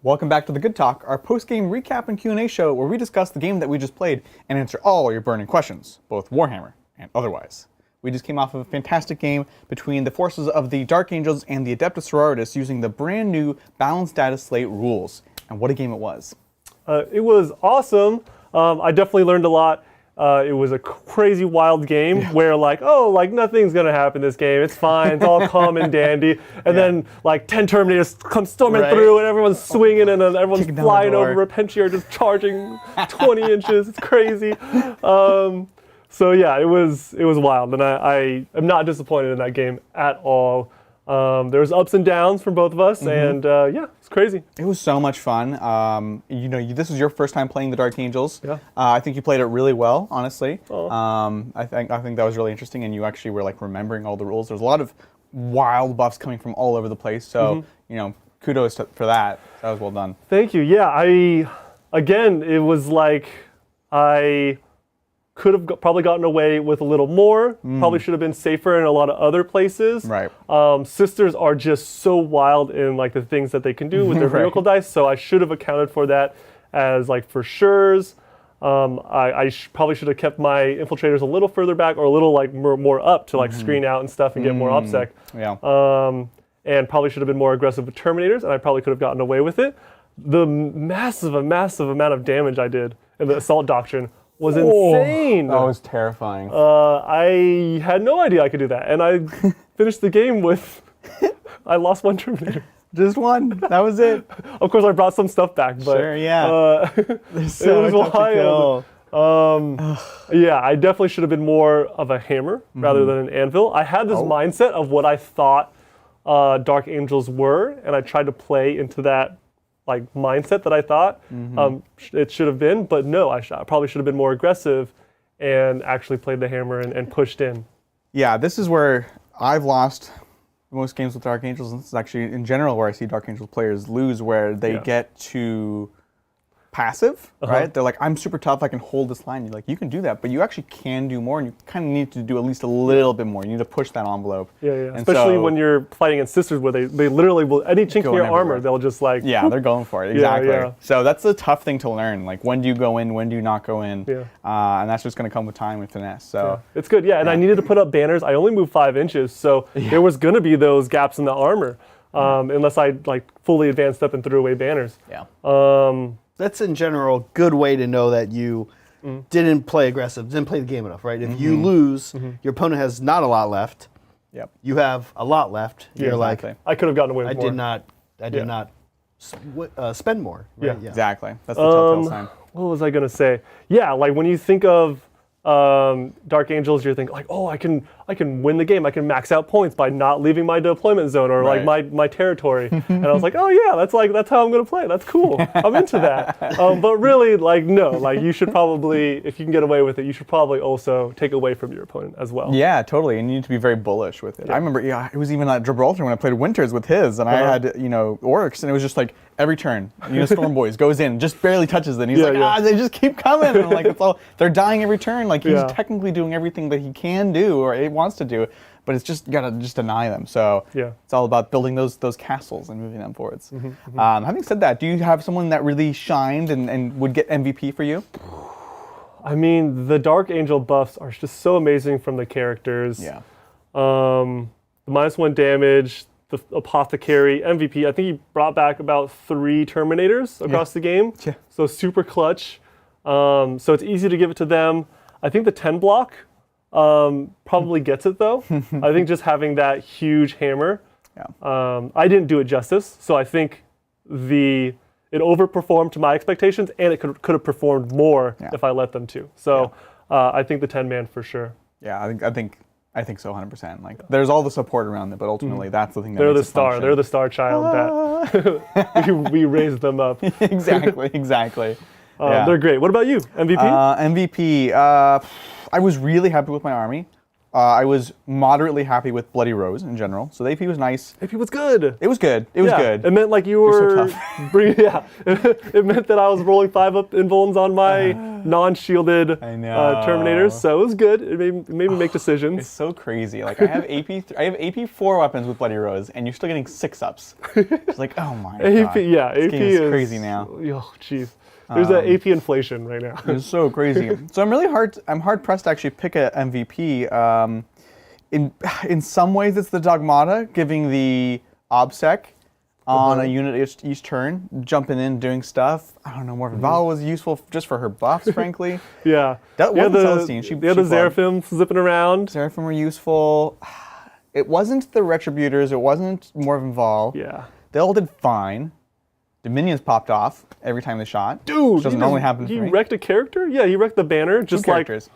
Welcome back to The Good Talk, our post-game recap and Q&A show where we discuss the game that we just played and answer all your burning questions, both Warhammer and otherwise. We just came off of a fantastic game between the forces of the Dark Angels and the Adepta Sororitas using the brand new balanced data slate rules. And what a game it was. It was awesome. I definitely learned a lot. It was a crazy wild game where nothing's gonna happen this game. It's fine. It's all calm and dandy. And then 10 Terminators come storming through and everyone's swinging and then everyone's flying over. Penchi are just charging 20 inches. It's crazy. So yeah, it was wild, and I am not disappointed in that game at all. There was ups and downs from both of us, and it's crazy. It was so much fun. This was your first time playing the Dark Angels. Yeah. I think you played it really well, honestly. I think that was really interesting, and you actually were remembering all the rules. There's a lot of wild buffs coming from all over the place, so kudos for that. That was well done. Thank you. Yeah, it was like I could have probably gotten away with a little more. Probably should have been safer in a lot of other places. Right. Sisters are just so wild in the things that they can do with their miracle dice. So I should have accounted for that as for sures. I probably should have kept my infiltrators a little further back or a little more up to screen out and stuff and get more OPSEC. Yeah. And probably should have been more aggressive with Terminators, and I probably could have gotten away with it. The massive amount of damage I did in the Assault Doctrine was insane. That was terrifying. I had no idea I could do that. And I finished the game with, I lost one Terminator. Just one. That was it. Of course, I brought some stuff back, but sure, yeah. It was wild. Yeah, I definitely should have been more of a hammer rather than an anvil. I had this mindset of what I thought Dark Angels were, and I tried to play into that mindset that I thought it should have been, but no, I probably should have been more aggressive and actually played the hammer and pushed in. Yeah, this is where I've lost most games with Dark Angels, and this is actually in general where I see Dark Angels players lose, where they get too passive, right? They're like, I'm super tough, I can hold this line. You're like, you can do that, but you actually can do more, and you kind of need to do at least a little bit more. You need to push that envelope. Yeah. And especially when you're fighting against sisters, where they literally will, any chink in your armor, they'll just yeah, they're going for it, exactly. Yeah. So that's a tough thing to learn, when do you go in, when do you not go in? Yeah. And that's just going to come with time and finesse. So it's good, and I needed to put up banners. I only moved 5 inches, so there was going to be those gaps in the armor, unless I fully advanced up and threw away banners. Yeah. That's in general a good way to know that you didn't play aggressive, didn't play the game enough, right? If you lose, your opponent has not a lot left. Yep. You have a lot left. Yeah, You're exactly. I could have gotten away with more. I did not spend more. Right? Yeah. Exactly. That's the telltale sign. What was I gonna say? Yeah, when you think of Dark Angels, you're thinking I can win the game. I can max out points by not leaving my deployment zone or my territory. And I was like, oh yeah, that's how I'm gonna play. That's cool. I'm into that. But really, no. You should probably, if you can get away with it, you should probably also take away from your opponent as well. Yeah, totally. And you need to be very bullish with it. I remember, it was even at Gibraltar when I played Winters with his, and I had orcs, and it was just every turn, Storm Boys goes in, just barely touches it. And he's they just keep coming. And I'm they're dying every turn. He's technically doing everything that he can do or it wants to do, but it's just, you gotta just deny them. So it's all about building those castles and moving them forwards. Having said that, do you have someone that really shined and would get MVP for you? I mean, the Dark Angel buffs are just so amazing from the characters. Yeah. The -1 damage, the Apothecary, MVP. I think he brought back about 3 Terminators across the game. Yeah. So super clutch. So it's easy to give it to them. I think the 10 block probably gets it though. I think just having that huge hammer. Yeah. I didn't do it justice. So I think it overperformed to my expectations, and it could have performed more if I let them to. So I think the 10-man for sure. Yeah, I think so, 100%. There's all the support around it, but ultimately that's the thing that they're makes the star. function. They're the star child that we raised them up. Exactly. They're great. What about you? MVP? MVP. I was really happy with my army. I was moderately happy with Bloody Rose in general. So the AP was nice. AP was good. It was good. It was good. It meant like you You're were so tough. it meant that I was rolling 5 up invulns on my non-shielded I know. terminators, so it was good. It made me make decisions. It's so crazy. Like I have AP 4 weapons with Bloody Rose, and you're still getting 6-ups. It's like, oh my AP, god. yeah, This AP game is crazy now. Oh, jeez. There's that AP inflation right now. It's so crazy. So I'm hard pressed to actually pick a MVP. In some ways, it's the Dogmata giving the obsec on a unit each turn, jumping in, doing stuff. I don't know. Morphin Val was useful just for her buffs, frankly. Yeah. That wasn't Celestine. The Seraphim zipping around. Seraphim were useful. It wasn't the Retributors. It wasn't Morphin Val. Yeah. They all did fine. Dominions popped off every time they shot. Dude, which doesn't normally happen He for me. wrecked a character? Yeah, he wrecked the banner. Just Two like characters.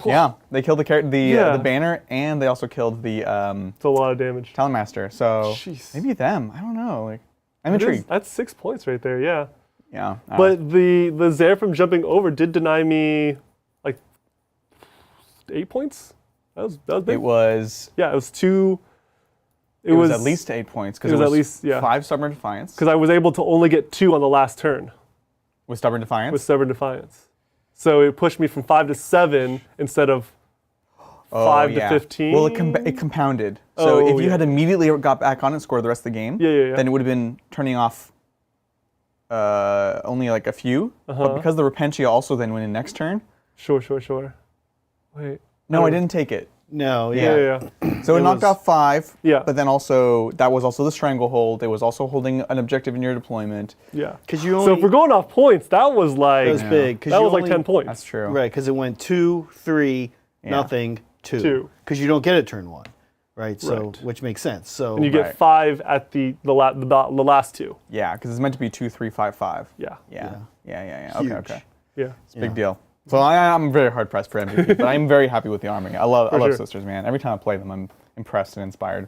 Yeah, they killed the banner, and they also killed the it's a lot of damage. Talonmaster. So Jeez. maybe them. I don't know. Like, I'm intrigued. That's 6 points right there. Yeah. Yeah. But the Seraphim jumping over did deny me like 8 points. That was big. it was. Yeah, it was 2. It was at least 8 points because it was at least 5 Stubborn Defiance. Because I was able to only get 2 on the last turn With Stubborn Defiance. with Stubborn Defiance. So it pushed me from 5 to 7 instead of 5 to 15. Well, it compounded. So Oh, if you yeah. had immediately got back on and scored the rest of the game, Yeah. then it would have been turning off only like a few. But because the Repentia also then went in next turn. Sure. Wait. No, I didn't take it. No, Yeah. So it knocked was- off 5. Yeah. But then also that was also the Stranglehold. It was also holding an objective in your deployment. Yeah. Because you So only if we're going off points, that was like that was big. 'Cause that you was like only- 10 points. That's true. Right, because it went 2, 3, nothing, 2. 2. Because you don't get it turn 1, right? So Right. which makes sense. So And you get Right. 5 at the last 2. Yeah, because it's meant to be 2, 3, 5, 5. Yeah. Yeah. Huge. Okay. Yeah. It's a big deal. So I'm very hard pressed for MVP, but I'm very happy with the army. I love sure. Sisters, man. Every time I play them, I'm impressed and inspired.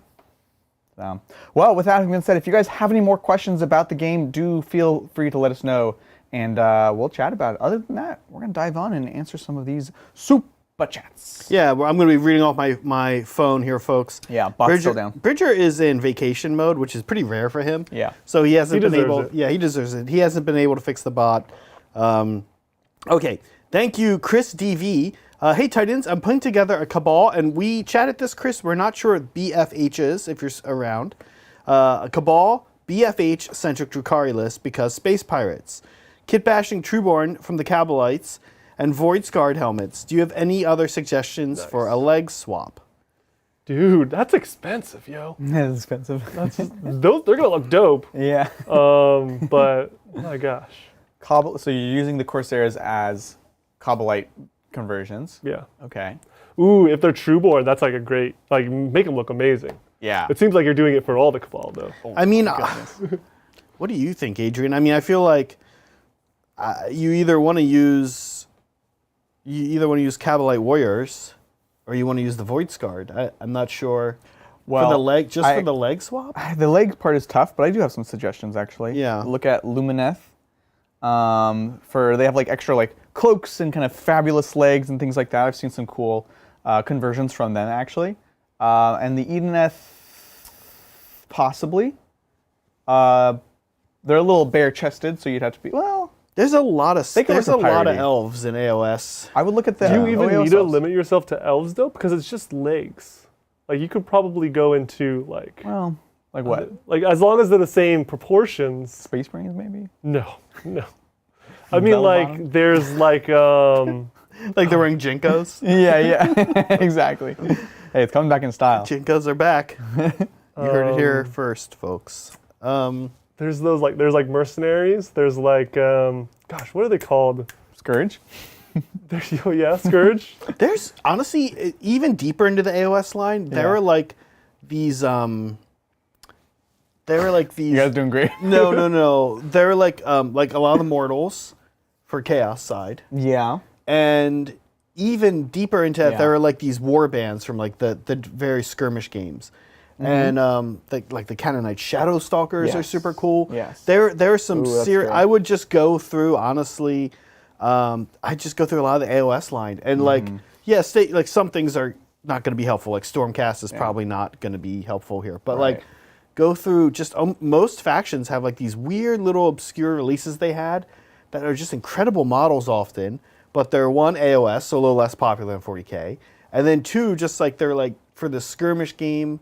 So, well, with that having been said, if you guys have any more questions about the game, do feel free to let us know, and we'll chat about it. Other than that, we're gonna dive on and answer some of these super chats. yeah, well, I'm going to be reading off my phone here, folks. Yeah, bot's still down. Bridger is in vacation mode, which is pretty rare for him. Yeah. So he hasn't He been deserves able. it. Yeah, he deserves it. He hasn't been able to fix the bot. Okay. Thank you, Chris DV. Hey Titans, I'm putting together a cabal, and we chatted this, Chris. We're not sure what BFH is if you're around. A cabal BFH centric Drukhari list because space pirates, kit bashing Trueborn from the Cabalites, and Void Scarred helmets. Do you have any other suggestions for a leg swap? Dude, that's expensive, yo. It's expensive. They're gonna look dope. Yeah. But oh my gosh. So you're using the Corsairs as Kabbalite conversions. Yeah. Okay. Ooh, if they're Trueborn, that's like a great, like, make them look amazing. Yeah. It seems like you're doing it for all the Cabal, though. I mean, what do you think, Adrian? I mean, I feel like you either want to use Kabbalite warriors, or you want to use the Void Scarred. I'm not sure. Well, for the leg, for the leg swap. The leg part is tough, but I do have some suggestions actually. Yeah. Look at Lumineth. They have like extra like cloaks and kind of fabulous legs and things like that. I've seen some cool conversions from them actually. And the Edeneth, possibly. They're a little bare-chested, so you'd have to be There's a lot of can work with Piety. elves in AOS. I would look at the. Do you even OAO need to subs. limit yourself to elves, though? Because it's just legs. Like, you could probably go into, like... Well, like what? Like, as long as they're the same proportions. Space Marines, maybe? No. I mean, Bell like, bottom? there's, like, Like they're wearing Jinkos. Yeah, exactly. Hey, it's coming back in style. Jinkos are back. You heard it here first, folks. there's those, like, mercenaries. There's, like, gosh, what are they called? Scourge? Scourge. There's honestly even deeper into the AOS line. There are like these. You guys doing great. No. They're like a lot of the mortals for Chaos side, Yeah. and even deeper into that, Yeah. there are like these war bands from like the very skirmish games. And like the Canaanite Shadow Stalkers are Yes. super cool. Yes. There are some Ooh, that's serious. true. I would just go through honestly. I just go through a lot of the AOS line and like like some things are not going to be helpful. Like Stormcast is probably not going to be helpful here. But Right. like, go through just most factions have like these weird little obscure releases they had that are just incredible models often, but they're one AOS, so a little less popular than 40K, and then two just like they're like for the skirmish game,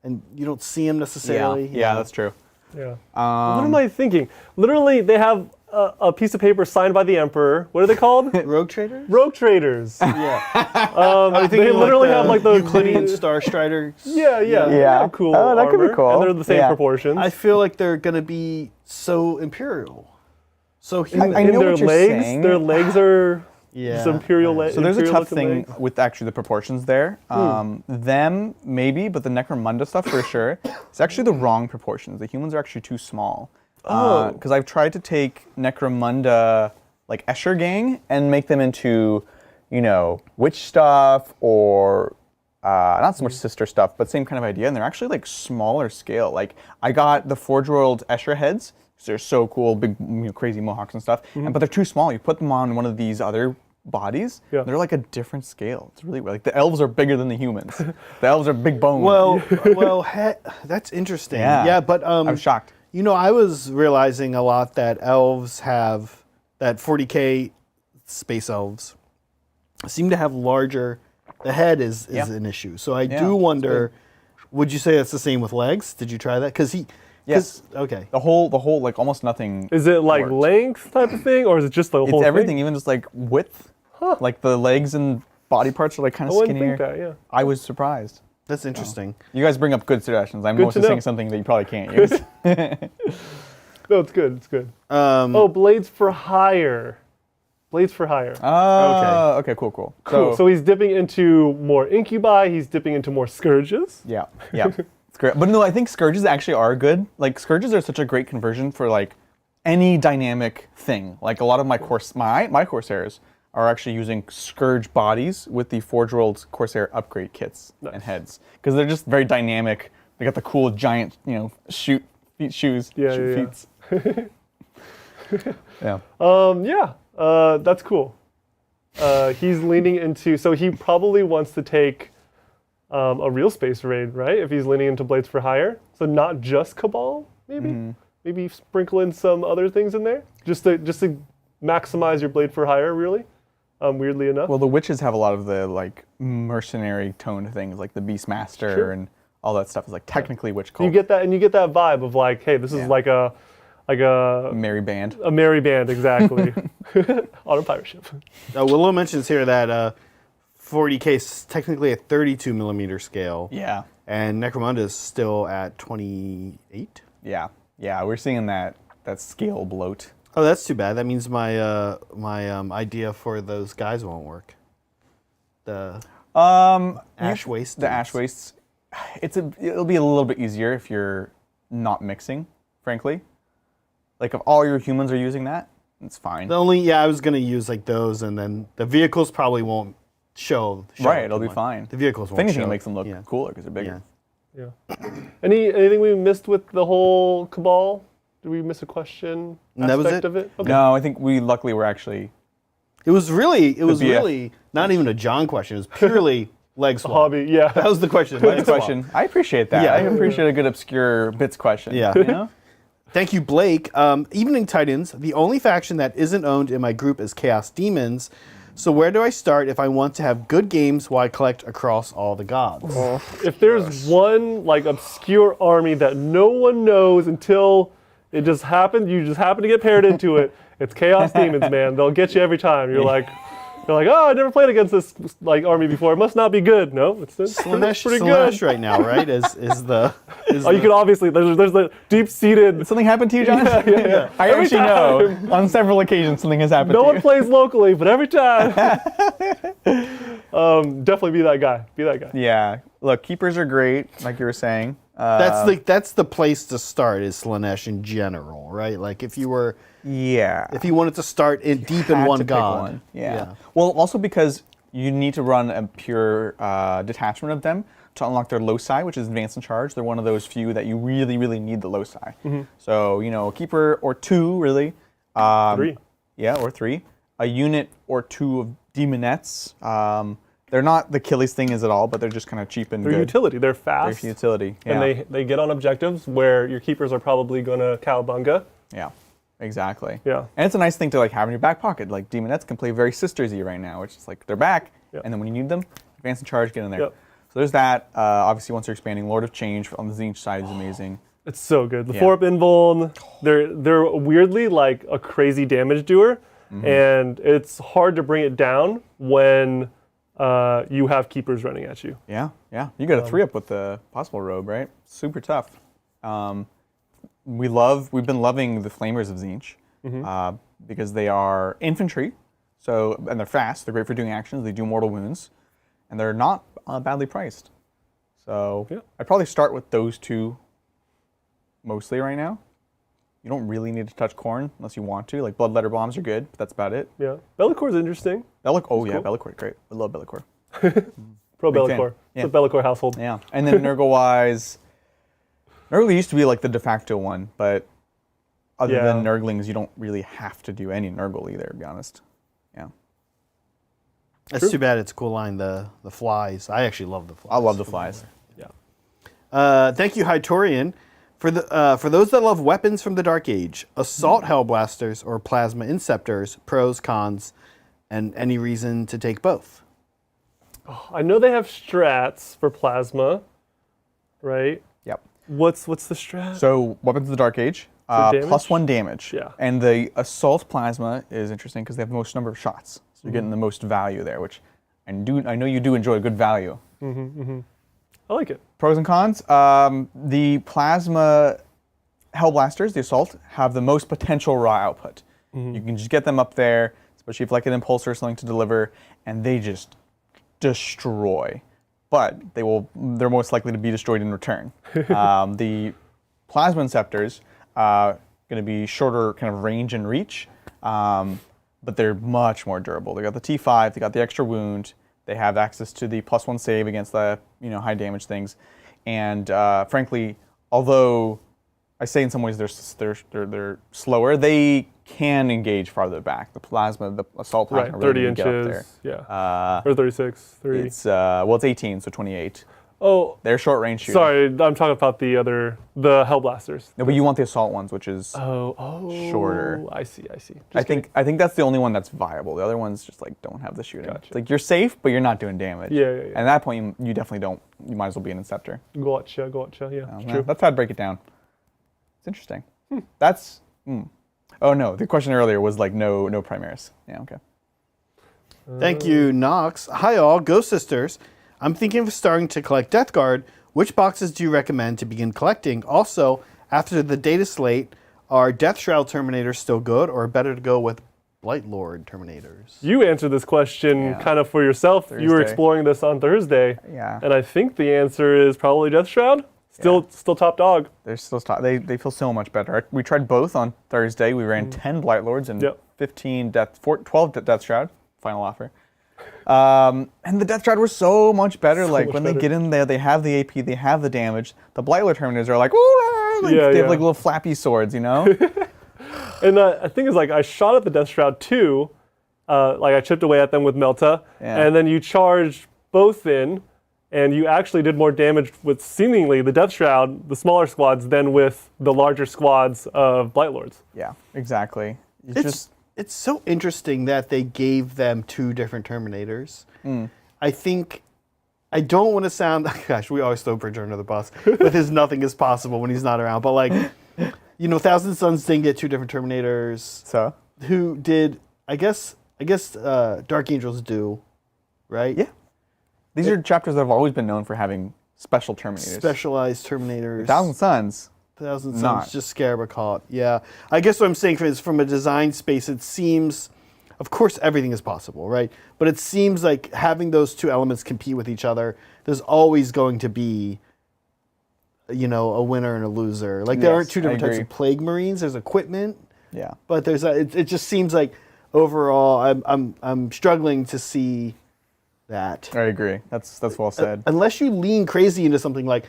and you don't see them necessarily. Yeah, that's true. Yeah. What am I thinking? Literally, they have a piece of paper signed by the Emperor. What are they called? Rogue Traders. Rogue Traders. Yeah. They literally have like the Euclidean Star Striders. Yeah. They Yeah. have cool Oh, that could be armor, cool. and they're the same Yeah. proportions. I feel like they're going to be so imperial, so huge. I And know their what you're legs, saying. their legs are Yeah. just imperial legs. So there's a tough thing with actually the proportions there. Them, maybe, but the Necromunda stuff for sure. It's actually the wrong proportions. The humans are actually too small. Oh. Because I've tried to take Necromunda, like Escher Gang, and make them into, witch stuff or not so much sister stuff, but same kind of idea. And they're actually like smaller scale. Like I got the Forge World Escher heads. They're so cool, big, crazy mohawks and stuff. But they're too small. You put them on one of these other bodies. Yeah. They're like a different scale. It's really weird. Like the elves are bigger than the humans. The elves are big boned. Well, that's interesting. Yeah. But I'm shocked. I was realizing a lot that elves have that 40K space elves seem to have larger. The head is an issue. So I do wonder. Would you say that's the same with legs? Did you try that? Because Yes. Okay. The whole, like almost nothing. Is it like worked. length type of thing, or is it just the whole It's everything, thing? even just like width. Like the legs and body parts are like kind I of wouldn't skinnier. think that. Yeah. I was surprised. That's interesting. You guys bring up good suggestions. I'm Good mostly to know. saying something that you probably can't use. No, it's good. It's good. Oh, blades for hire. Blades for hire. Okay, cool. Cool. So he's dipping into more incubi. He's dipping into more scourges. Yeah. It's great. But no, I think Scourges actually are good. Like Scourges are such a great conversion for like any dynamic thing. Like a lot of my Corsairs are actually using Scourge bodies with the Forge World Corsair upgrade kits and heads. Because they're just very dynamic. They got the cool giant, shoes. Yeah. Yeah. That's cool. He's leaning into, so he probably wants to take a real space raid, right? If he's leaning into Blades for Hire. So not just Cabal, maybe? Maybe sprinkle in some other things in there? Just to maximize your Blade for Hire, really? Weirdly enough. Well, the witches have a lot of the like mercenary toned things, like the Beastmaster and all that stuff is like technically witch cult. You get that vibe of like, hey, this is like a merry band. A merry band, exactly. On a pirate ship. Willow mentions here that 40K is technically a 32 millimeter scale. Yeah. And Necromunda is still at 28. Yeah. We're seeing that scale bloat. Oh, that's too bad. That means my idea for those guys won't work. The ash waste. The ash wastes. It'll be a little bit easier if you're not mixing, frankly. Like if all your humans are using that, it's fine. I was gonna use like those, and then the vehicles probably won't show right, up it'll too be much. fine. The vehicles won't If anything, show. it makes them look cooler because they're bigger. Yeah. Anything we missed with the whole Cabal? Did we miss a question That was aspect it? of it? Okay. No, I think we luckily were actually. It was really BF. not even a John question. It was purely leg swap. Hobby, yeah. That was the question. Good leg swap. question. I appreciate that. Yeah. I appreciate a good obscure bits question. Yeah. You know? Thank you, Blake. Evening Titans. The only faction that isn't owned in my group is Chaos Demons. So where do I start if I want to have good games while I collect across all the gods? If there's one like obscure army that no one knows until it just happened, you just happen to get paired into it, it's Chaos Demons, man. They'll get you every time. You're like, oh, I never played against this like army before. It must not be good. No, it's Slanesh, pretty Slanesh good. right now, right? You could obviously there's the deep-seated. Did something happen to you, John? Yeah. I Every actually know. On several occasions, something has happened No to one you. plays locally, but every time. Definitely be that guy. Be that guy. Yeah. Look, keepers are great, like you were saying. That's the place to start is Slanesh in general, right? Like if you wanted to start deep in had one to pick god. one. Yeah. Well, also because you need to run a pure detachment of them to unlock their loci, which is advanced in charge. They're one of those few that you really, really need the loci. So, a keeper or two, really. 3. Yeah, or 3. A unit or 2 of demonettes. They're not the killiest thing is at all, but they're just kind of cheap and They're good. utility. They're fast. They're utility. Yeah. And they get on objectives where your keepers are probably going to cowabunga. Yeah, exactly. Yeah. And it's a nice thing to like have in your back pocket. Like Demonettes can play very sistersy right now, which is like they're back, and then when you need them, advance and charge, get in there. Yep. So there's that. Obviously, once you're expanding, Lord of Change on the Tzeentch side is amazing. It's so good. The 4-up invuln, they're weirdly like a crazy damage doer, and it's hard to bring it down when you have keepers running at you. Yeah, yeah. You got a 3-up with the Possible Robe, right? Super tough. We've been loving the Flamers of Tzeentch because they are infantry, and they're fast. They're great for doing actions. They do mortal wounds, and they're not badly priced. So I'd probably start with those two mostly right now. You don't really need to touch Khorne unless you want to. Like Bloodletter Bombs are good, but that's about it. Yeah. Be'lakor's interesting. Be'lakor's great. I love Be'lakor. Pro Big Be'lakor. fan. It's a Be'lakor household. Yeah. And then Nurgle-wise, Nurgle used to be like the de facto one, but other than Nurglings, you don't really have to do any Nurgle either, to be honest. Yeah. That's too bad. It's a cool line. The flies. I actually love the flies. I love the flies. Yeah. Thank you, Hytorian. For those that love weapons from the Dark Age, Assault Hellblasters or Plasma Inceptors, pros, cons, and any reason to take both. I know they have strats for plasma, right? Yep. What's the strat? So weapons of the Dark Age, damage? +1 damage. Yeah. And the Assault Plasma is interesting because they have the most number of shots. So you're getting the most value there, which I know you do enjoy good value. I like it. Pros and cons. The Plasma Hellblasters, the Assault, have the most potential raw output. You can just get them up there, especially if like an Impulsor or something to deliver, and they just destroy. But they're most likely to be destroyed in return. The Plasma Inceptors going to be shorter kind of range and reach, but they're much more durable. They got the T5, they got the extra wound. They have access to the +1 save against the high damage things, and frankly, although I say in some ways they're slower, they can engage farther back. The Assault Plasma Right, 30 really inches. get up there. Yeah. Or 36, 30. It's it's 18, so 28. Oh, They're short range shooting. sorry, I'm talking about the Hellblasters. No, but you want the Assault ones, which is shorter. I see. I think that's the only one that's viable. The other ones just like don't have the shooting. Gotcha. It's like you're safe, but you're not doing damage. Yeah. And at that point, you definitely don't. You might as well be an Inceptor. Gotcha. Yeah, it's true. That's how I'd break it down. It's interesting. That's. Oh no, the question earlier was like no Primaris. Yeah, okay. Thank you, Nox. Hi all, Ghost Sisters. I'm thinking of starting to collect Death Guard. Which boxes do you recommend to begin collecting? Also, after the data slate, are Death Shroud Terminators still good, or better to go with Blight Lord Terminators? You answered this question kind of for yourself. You were Thursday. exploring this on Thursday. Yeah. And I think the answer is probably Death Shroud. Still top dog. They're still they feel so much better. We tried both on Thursday. We ran 10 Blight Lords and 12 Death Shroud. Final offer. And the Death Shroud were so much better. Like when they get in there, they have the AP, they have the damage. The Blight Lord Terminators are like, they have like little flappy swords, you know? And I think it's like I shot at the Death Shroud too. Like I chipped away at them with Melta, and then you charged both in, and you actually did more damage with seemingly the Death Shroud, the smaller squads, than with the larger squads of Blight Lords. Yeah, exactly. It's so interesting that they gave them two different Terminators. I think, I don't want to sound, gosh, we always throw Bridger under the bus with his nothing is possible when he's not around. But like, Thousand Suns didn't get two different Terminators. So? Who did, I guess Dark Angels do, right? Yeah. These are chapters that have always been known for having special Terminators. Specialized Terminators. Thousand Suns. Thousand Suns, just Scarab caught. Yeah. I guess what I'm saying is from a design space, it seems, of course, everything is possible, right? But it seems like having those two elements compete with each other, there's always going to be, a winner and a loser. Like there aren't two different types of Plague Marines. There's equipment. Yeah. But there's it just seems like overall, I'm struggling to see that. I agree. That's well said. Unless you lean crazy into something like,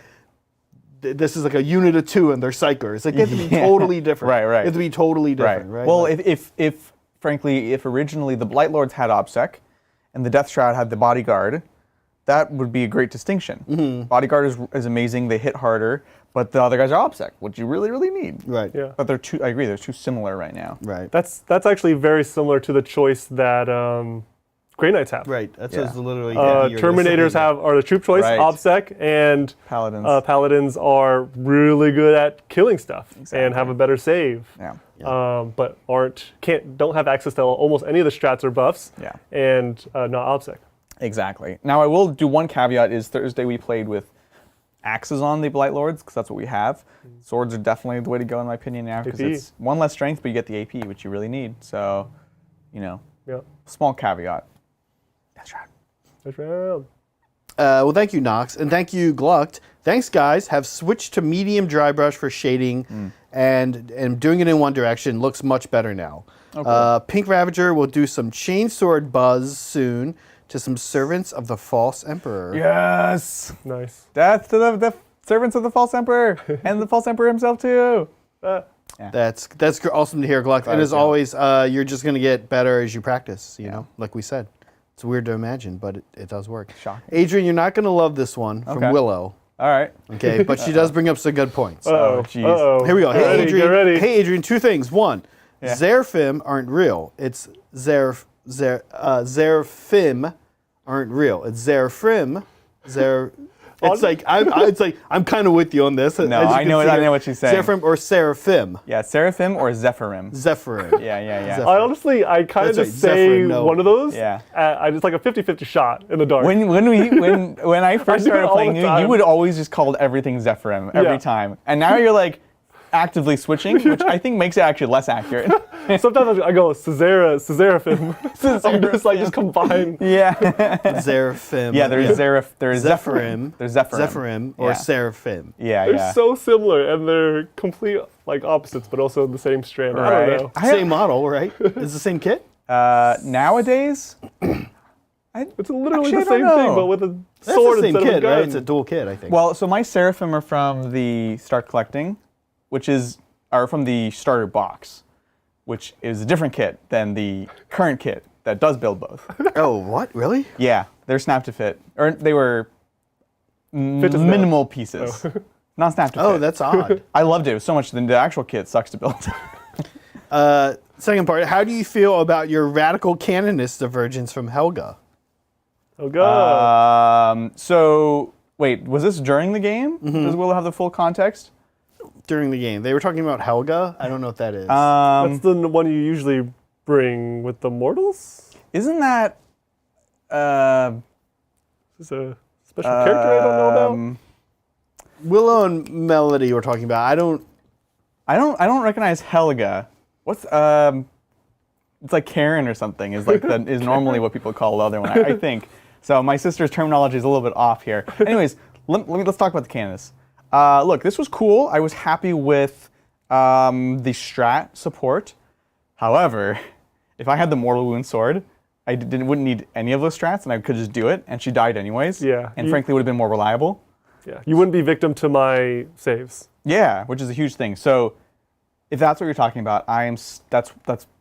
this is like a unit of two and they're cyclers. Like, they have to be totally different. Right. They have to be totally different, right? Well, if frankly, if originally the Blight Lords had OBSEC and the Death Shroud had the Bodyguard, that would be a great distinction. Mm-hmm. Bodyguard is amazing. They hit harder, but the other guys are OBSEC, which you really, really need. Right. Yeah. But they're too. I agree. They're too similar right now. Right. That's actually very similar to the choice that Grey Knights have. Right. That's Yeah. what's literally. Terminators are the troop choice, Right. OBSEC, and Paladins. Paladins are really good at killing stuff and Exactly. have a better save. Yeah. But don't have access to almost any of the strats or buffs. Yeah. And not OBSEC. Exactly. Now I will do one caveat. Is Thursday we played with axes on the Blight Lords because that's what we have. Swords are definitely the way to go in my opinion now because AP. it's one less strength, but you get the AP, which you really need. So, Yeah. small caveat. That's right. That's right. Well, thank you, Nox, and thank you, Glucked. Thanks, guys. Have switched to medium dry brush for shading, and doing it in one direction looks much better now. Okay. Pink Ravager will do some chainsword buzz soon to some servants of the false emperor. Yes. Nice. Death to the servants of the false emperor and the false emperor himself too. That's awesome to hear, Gluck. And as always, you're just going to get better as you practice, you know, like we said. It's weird to imagine, but it does work. Shocking. Adrian, you're not going to love this one from Okay. Willow. All right. Okay, but she does bring up some good points. Uh-oh. jeez. Uh-oh. Here we go. Get Hey, ready, Adrian. Get ready. Hey, Adrian. Two things. One, Yeah. Zeraphim aren't real. It's Zeraphim aren't real. It's Zeraphim. It's like I'm kind of with you on this. No, As you I can know see I it. know what she's saying. Zeraphim or Seraphim. Yeah, Seraphim or Zephyrim. Zephyrim. Yeah. Zephyr. I honestly, I kind of That's just right, say Zephyr, no. one of those. Yeah. It's like a 50-50 shot in the dark. When I first do it started all playing the you, time. you would always just call everything Zephyrim every Yeah. time, and now you're like actively switching, which I think makes it actually less accurate. Sometimes I go Seraphim. I just combine. Yeah. Zeraphim. Yeah, there's there's Zephyrim. There's Zephyrim. Zephyrim or Yeah. Seraphim. Yeah, They're yeah. so similar and they're complete like opposites, but also the same strand. I Right. don't know. Same model, right? It's the same kit? Nowadays, It's literally Actually, I the same don't thing, know. but with a That's sword the same instead of a kit, gun. right? It's a dual kit, I think. well, so my Seraphim are from the Start Collecting, are from the starter box, which is a different kit than the current kit that does build both. Oh, what? Really? Yeah, they're snap to fit, or they were Fit to snap. minimal pieces, not snap to fit. Oh, that's odd. I loved it so much. The actual kit sucks to build. Second part, how do you feel about your radical canonist divergence from Helga? Oh god. So wait, was this during the game? Does Willow have the full context? During the game. They were talking about Helga. I don't know what that is. That's the one you usually bring with the mortals? Isn't that? Is this a special character I don't know about? Willow and Melody were talking about. I don't I don't recognize Helga. What's It's like Karen or something. Is like is normally what people call the other one. I think. So my sister's terminology is a little bit off here. Anyways, let's talk about the canonist. Look, this was cool. I was happy with the strat support. However, if I had the mortal wound sword, I wouldn't need any of those strats, and I could just do it. And she died anyways. Yeah, And frankly, would have been more reliable. Yeah, you wouldn't be victim to my saves. Yeah, which is a huge thing. So, if that's what you're talking about, that's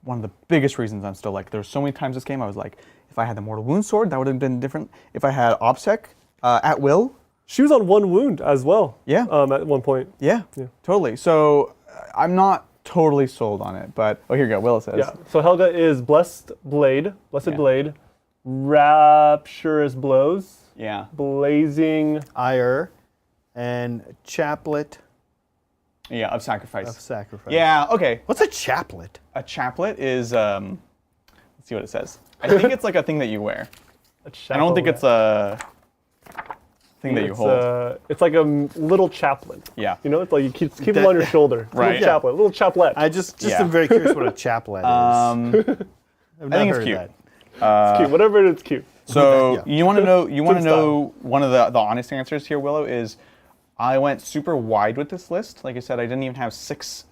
one of the biggest reasons I'm still like. There's so many times this game I was like, if I had the mortal wound sword, that would have been different. If I had OBSEC at will. She was on one wound as well. Yeah. At one point. Yeah, totally. So I'm not totally sold on it, but here you go. Will says. Yeah. So Helga is blessed blade, rapturous blows, Yeah. blazing. ire and chaplet Yeah, of sacrifice. of sacrifice. Yeah. Okay. What's a chaplet? A chaplet is let's see what it says. I think it's like a thing that you wear. I don't think it's a thing that you hold. It's like a little chaplain. Yeah. You know, it's like you keep them on your shoulder. It's a Right. little chaplet, little chaplet. I just Yeah. am very curious what a chaplet is. I've I think never it's cute. heard that. It's cute. Whatever it is, it's cute. So Yeah. you want to know? You want to Good know one of the honest answers here, Willow, is I went super wide with this list. Like I said, I didn't even have six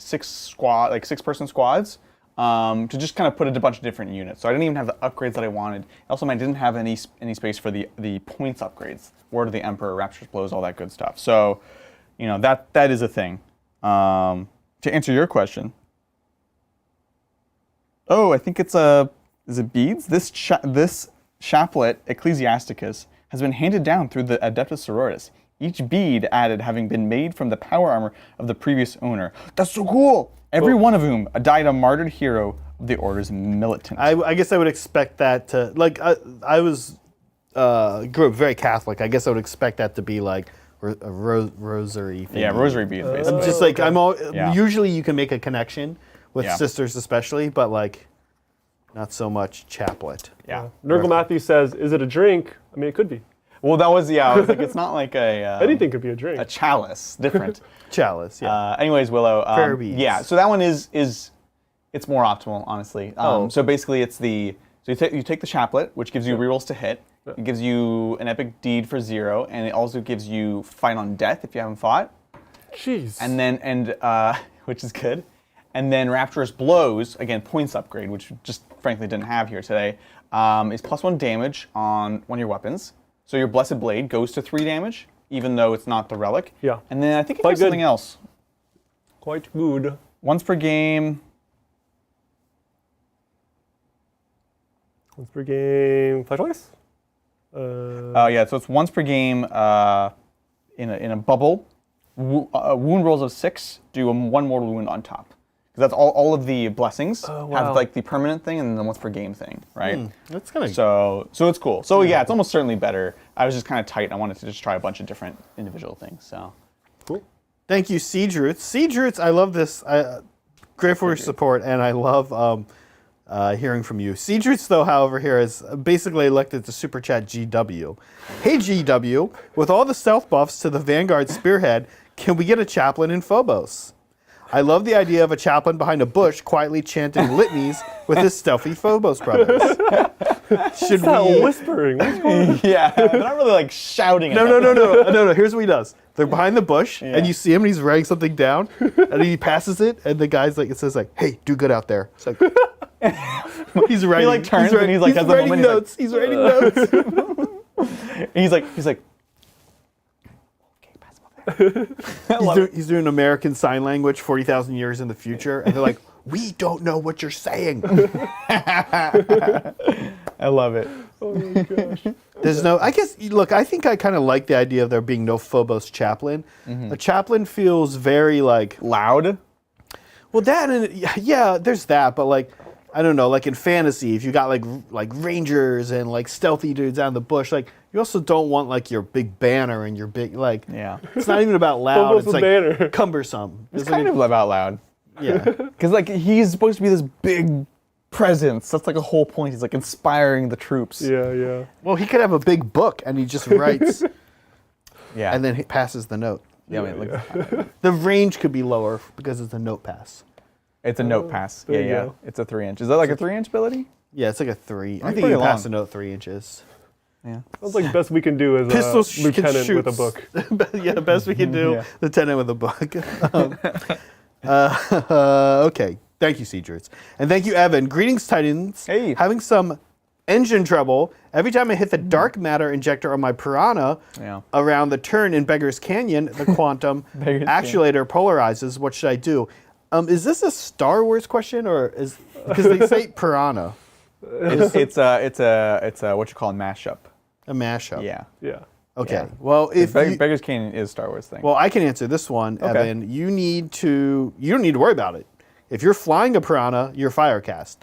person squads to just kind of put a bunch of different units. So I didn't even have the upgrades that I wanted. Also, I didn't have any space for the points upgrades. Word of the Emperor, Rapturous Blows, all that good stuff. So, that is a thing. To answer your question. Oh, I think it's is it beads? This chaplet, Ecclesiasticus, has been handed down through the Adepta Sororitas. Each bead added having been made from the power armor of the previous owner. That's so cool! Every one of whom died a martyred hero of the Order's militant. I guess I would expect that to, like, I was, grew up very Catholic. I guess I would expect that to be like a rosary thing. Yeah, rosary beads, basically. I'm just like, Yeah. usually you can make a connection with Yeah. sisters especially, but like, not so much chaplet. Yeah. Nurgle Matthew says, is it a drink? I mean, it could be. Well, that was, I was like, it's not like Anything could be a drink. a chalice, different. Chalice, yeah. Anyways, Willow. Prayer beads. Yeah, so that one is it's more optimal, honestly. Oh. So basically, it's you take the chaplet, which gives you rerolls to hit. It gives you an epic deed for 0, and it also gives you fight on death if you haven't fought. Jeez. And then which is good. And then Rapturous Blows, again, points upgrade, which just frankly didn't have here today, is +1 damage on one of your weapons. So your Blessed Blade goes to 3 damage, even though it's not the relic. Yeah. And then I think it Quite does good. something else. Quite good. Once per game. Once per game. Flash Locus? Yeah, so it's once per game in a bubble. Wound rolls of 6 do one mortal wound on top. Because that's all of the blessings have like the permanent thing and then the once per game thing, right? That's kind of So it's cool. So yeah, it's almost certainly better. I was just kind of tight. I wanted to just try a bunch of different individual things. So Cool. Thank you, Siege Roots. Siege Roots, I love this. Grateful for your support, and I love hearing from you. Siege Roots, though, however, here is basically elected to Super Chat GW. Hey, GW, with all the stealth buffs to the Vanguard Spearhead, can we get a chaplain in Phobos? I love the idea of a chaplain behind a bush quietly chanting litanies with his stealthy Phobos brothers. Should we... whispering. What's going on? yeah, they're not really like shouting. No. Here's what he does. They're behind the bush, and you see him, and he's writing something down, and he passes it, and the guy's like, it says like, "Hey, do good out there." It's like he's writing. He like turns and he's like, has a writing moment. notes. He's writing notes. He's like. He's doing American Sign Language 40,000 years in the future, and they're like, "We don't know what you're saying." I love it. Oh my gosh. There's no. I guess. Look, I think I kind of like the idea of there being no Phobos chaplain. A chaplain feels very like Loud. Well, that and yeah, there's that, but like, I don't know, like in fantasy, if you got like rangers and like stealthy dudes out in the bush, like you also don't want like your big banner and your big like. Yeah. It's not even about loud. Almost It's a like banner. cumbersome. It's kind of about loud. Yeah. Because like he's supposed to be this big presence. That's like a whole point. He's like inspiring the troops. Yeah. Well, he could have a big book and he just writes Yeah. and then he passes the note. yeah, I mean, like, The range could be lower because it's a note pass. it's a note pass. there Yeah, you yeah. go. It's a 3-inch. Is that like a 3-inch ability? Yeah, it's like a 3. I think pretty you can pass long. a note 3 inches. Yeah. Sounds like best we can do is Pistol lieutenant with a book. Yeah, the best we can do. Yeah. Lieutenant with a book. Okay. Thank you, Seedroots. And thank you, Evan. Greetings, Titans. Hey. Having some engine trouble. Every time I hit the dark matter injector on my Piranha Yeah. around the turn in Beggar's Canyon, the quantum Beggar's actuator polarizes. What should I do? Is this a Star Wars question or is because they say Piranha, It's a what you call a mashup. a mashup? Yeah. Yeah. Okay. Yeah. Well, if you, Beggar's Canyon is Star Wars thing. well, I can answer this one, Okay. Evan. You don't need to worry about it. If you're flying a Piranha, you're Firecast.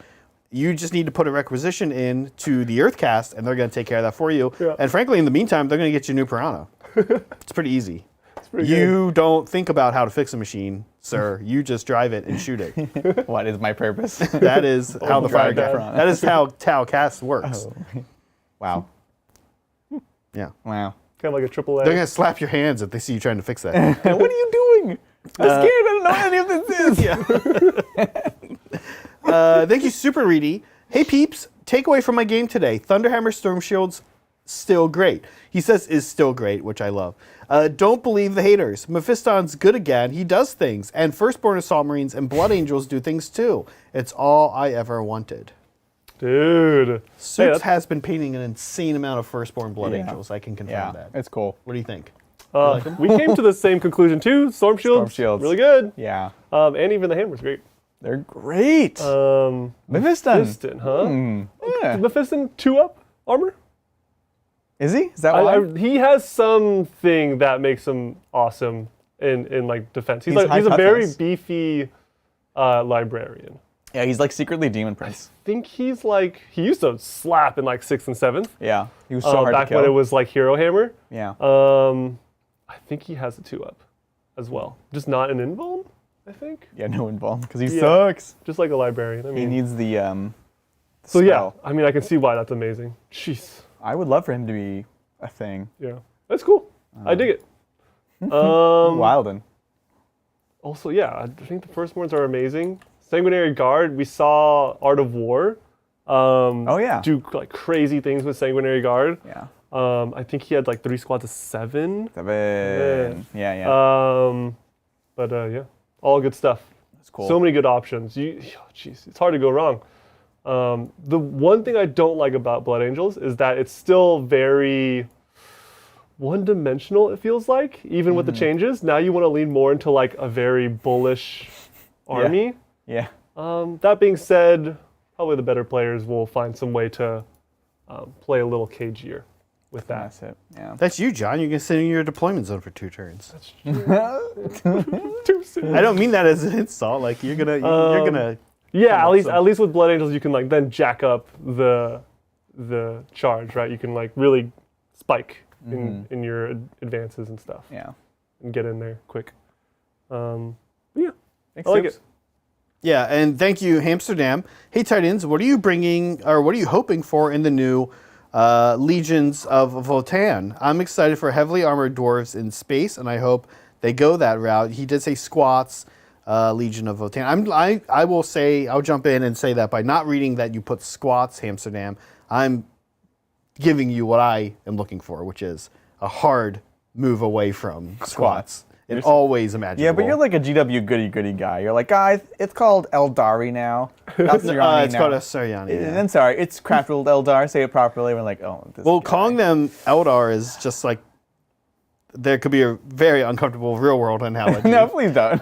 You just need to put a requisition in to the Earthcast, and they're going to take care of that for you. Yeah. And frankly, in the meantime, they're going to get you a new Piranha. It's pretty easy. pretty You don't think about how to fix a machine, sir. You just drive it and shoot it. What is my purpose? That is how the drive that Firecast. Piranha. That is how Cast works. Wow. Yeah. Wow. Kind of like a triple A. They're going to slap your hands if they see you trying to fix that. What are you doing? I'm scared. I don't know what any of this is. Thank you, Super Reedy. Hey, peeps. Takeaway from my game today. Thunderhammer Storm Shield's still great. He says is still great, which I love. Don't believe the haters. Mephiston's good again. He does things. And Firstborn Assault Marines and Blood Angels do things too. It's all I ever wanted. Dude. Soups has been painting an insane amount of Firstborn Blood Yeah. Angels. I can confirm Yeah, that. it's cool. What do you think? We came to the same conclusion too. Storm Shields. Really good. Yeah. And even the hammer's great. They're great. Mephiston. Mephiston, huh? Yeah. Mephiston 2-up armor? Is he? Is that why? He has something that makes him awesome in like defense. He's He's a very high-toughness. beefy librarian. Yeah, he's like secretly Demon Prince. I think he's like, he used to slap in like 6th and 7th. Yeah, he was so hard to Back kill. when it was like Hero Hammer. Yeah. I think he has a 2-up as well. Just not an invuln, I think. Yeah, no involved because he sucks. Just like a librarian. I He mean, needs the so yeah, spell. I mean, I can see why that's amazing. Jeez. I would love for him to be a thing. Yeah, that's cool. I dig it. Wilden. Also, yeah, I think the firstborns are amazing. Sanguinary Guard, we saw Art of War. Oh yeah. Do like crazy things with Sanguinary Guard. Yeah. I think he had like 3 squads of 7. 7. Yeah. But yeah, all good stuff. That's cool. So many good options. Jeez, it's hard to go wrong. The one thing I don't like about Blood Angels is that it's still very one-dimensional, it feels like, even with the changes. Now you want to lean more into like a very bullish army. Yeah. That being said, probably the better players will find some way to play a little cagier with that. That's it. Yeah. That's you, John. You can sit in your deployment zone for 2 turns. Too soon. I don't mean that as an insult. Like you're gonna. Yeah, at least with Blood Angels you can like then jack up the charge, right? You can like really spike in your advances and stuff. Yeah. And get in there quick. Yeah, Thanks, I like Soups. it. Yeah, and thank you, Hamsterdam. Hey, Titans, what are you bringing, or what are you hoping for in the new Legions of Votann? I'm excited for heavily armored dwarves in space, and I hope they go that route. He did say squats, Legion of Votann. I will say, I'll jump in and say that by not reading that you put squats, Hamsterdam, I'm giving you what I am looking for, which is a hard move away from squats. And always imaginable. Yeah, but you're like a GW goody guy. You're like, guys, it's called Eldari now. That's Sirianni it's now. called a Sirianni. I'm sorry, it's Craftworld Eldar. Say it properly. We're like, oh. This Well, guy. calling them Eldar is just like, there could be a very uncomfortable real world analogy. No, please don't.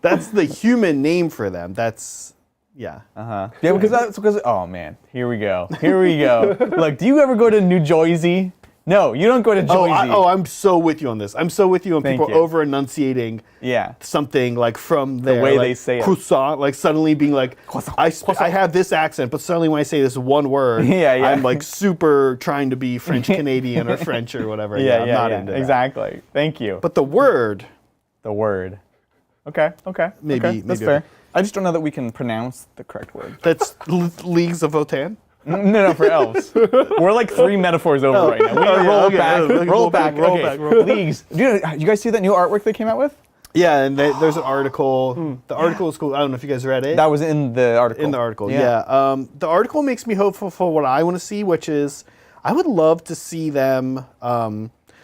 That's the human name for them. That's, yeah. Yeah, because oh man, here we go. Look, do you ever go to New Jersey? No, you don't go to Jersey. I'm so with you on this. I'm so with you on Thank people you. over enunciating Yeah. something like from there. way like, they say it. croissant, like suddenly being like, I have this accent, but suddenly when I say this one word, Yeah. I'm like super trying to be French Canadian or French or whatever. I'm not into that. Exactly. Thank you. But the word, The word. Okay. Maybe- okay, that's maybe fair. I just don't know that we can pronounce the correct word. that's Leagues of Votann. No, for elves. We're like 3 metaphors over right now. We need to roll okay, back. okay, Roll back. roll Okay. back, roll back. Leagues. You guys see that new artwork they came out with? Yeah, and there's an article. The article is cool. I don't know if you guys read it. That was in the article. In the article, yeah. The article makes me hopeful for what I want to see, which is I would love to see them.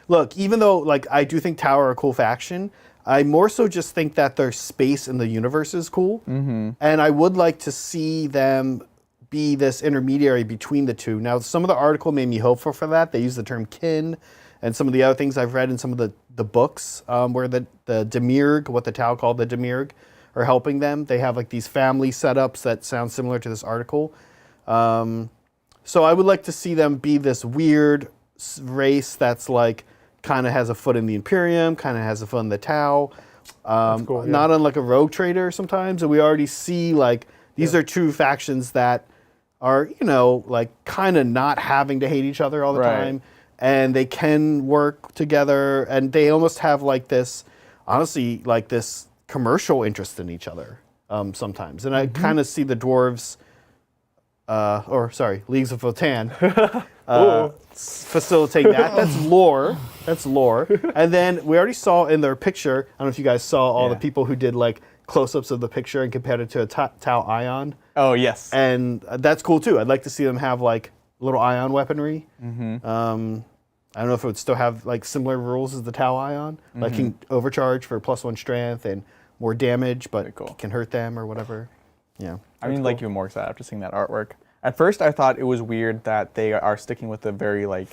Look, even though like I do think Tower are a cool faction, I more so just think that their space in the universe is cool, and I would like to see them be this intermediary between the two. Now, some of the article made me hopeful for that. They use the term kin, and some of the other things I've read in some of the books where the Demiurge, what the Tau called the Demiurge, are helping them. They have like these family setups that sound similar to this article. So I would like to see them be this weird race that's like kind of has a foot in the Imperium, kind of has a foot in the Tau. cool, yeah. Not unlike a rogue trader sometimes. And we already see like these are two factions that are, like kind of not having to hate each other all the Right. time. And they can work together. And they almost have like this, honestly, like this commercial interest in each other sometimes. And I kind of see the dwarves, Leagues of Votann, facilitate that. That's lore. And then we already saw in their picture, I don't know if you guys saw all the people who did like close-ups of the picture and compared it to a Tau Ion. Oh, yes. And that's cool too. I'd like to see them have like little ion weaponry. I don't know if it would still have like similar rules as the Tau Ion, like can overcharge for +1 strength and more damage, but cool. can hurt them or whatever. Yeah. I mean, like even more excited after seeing that artwork. At first, I thought it was weird that they are sticking with the very like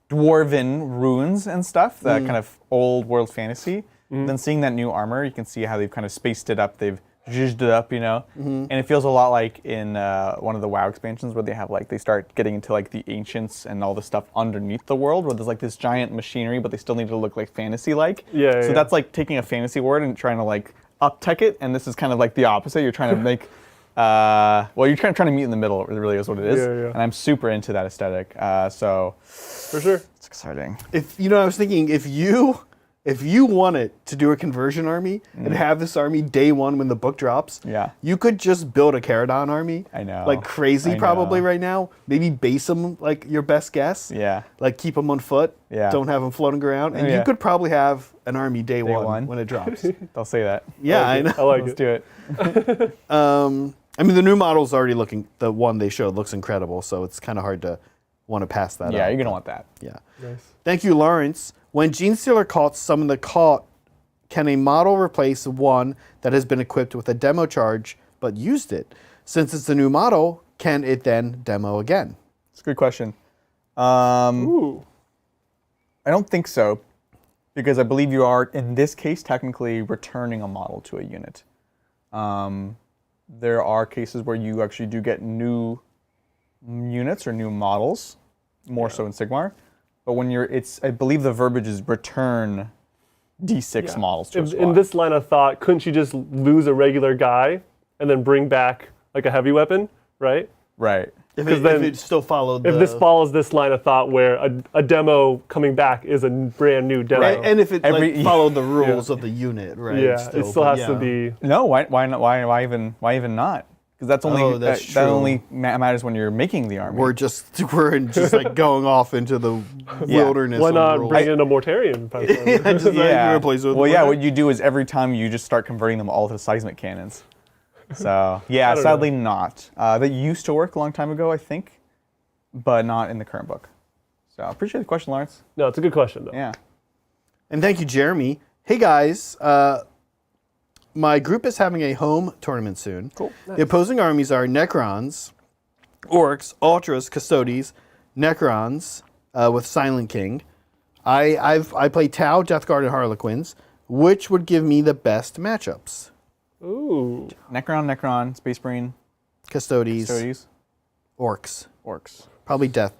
dwarven runes and stuff, that kind of old world fantasy. Then seeing that new armor, you can see how they've kind of spaced it up. They've zhuzhed it up, and it feels a lot like in one of the WoW expansions where they have like they start getting into like the ancients and all the stuff underneath the world where there's like this giant machinery, but they still need to look like fantasy-like. So that's like taking a fantasy word and trying to like up-tech it, and this is kind of like the opposite. You're trying to make, you're trying to meet in the middle. It really is what it is, and I'm super into that aesthetic. So for sure, it's exciting. I was thinking if you wanted to do a conversion army and have this army day one when the book drops, you could just build a Caradon army. I know. Like crazy probably right now. Maybe base them like your best guess. Yeah. Like keep them on foot. Yeah. Don't have them floating around. And you could probably have an army day one when it drops. They'll say that. Yeah, I know. I like Let's it. do it. I mean, the new model's already the one they showed looks incredible, so it's kind of hard to want to pass that up. Yeah, you're going to want that. Yeah. Nice. Thank you, Lawrence. When Genestealer cults summon the cult, can a model replace one that has been equipped with a demo charge but used it? Since it's a new model, can it then demo again? It's a good question. Ooh. I don't think so, because I believe you are, in this case, technically returning a model to a unit. There are cases where you actually do get new units or new models, more so in Sigmar. But when I believe the verbiage is return D6 models to a squad. In this line of thought, couldn't you just lose a regular guy and then bring back like a heavy weapon, right? Right. If it still followed If this follows this line of thought where a demo coming back is a brand new demo. Right, and if it followed the rules of the unit, right? Yeah, it still has to be. No, why not? Why even not? Because that's only that only matters when you're making the army. We're just like going off into the wilderness. Why not bring in a Mortarian? Replace it with what you do is every time you just start converting them all to seismic cannons. So sadly not. That used to work a long time ago, I think, but not in the current book. So I appreciate the question, Lawrence. No, it's a good question though. Yeah. And thank you, Jeremy. Hey guys, my group is having a home tournament soon. Cool. Nice. The opposing armies are Necrons, Orcs, Ultras, Custodes, Necrons with Silent King. I play Tau, Death Guard, and Harlequins. Which would give me the best matchups? Ooh. Necron, Space Marine, Custodes, Orcs. Probably Death.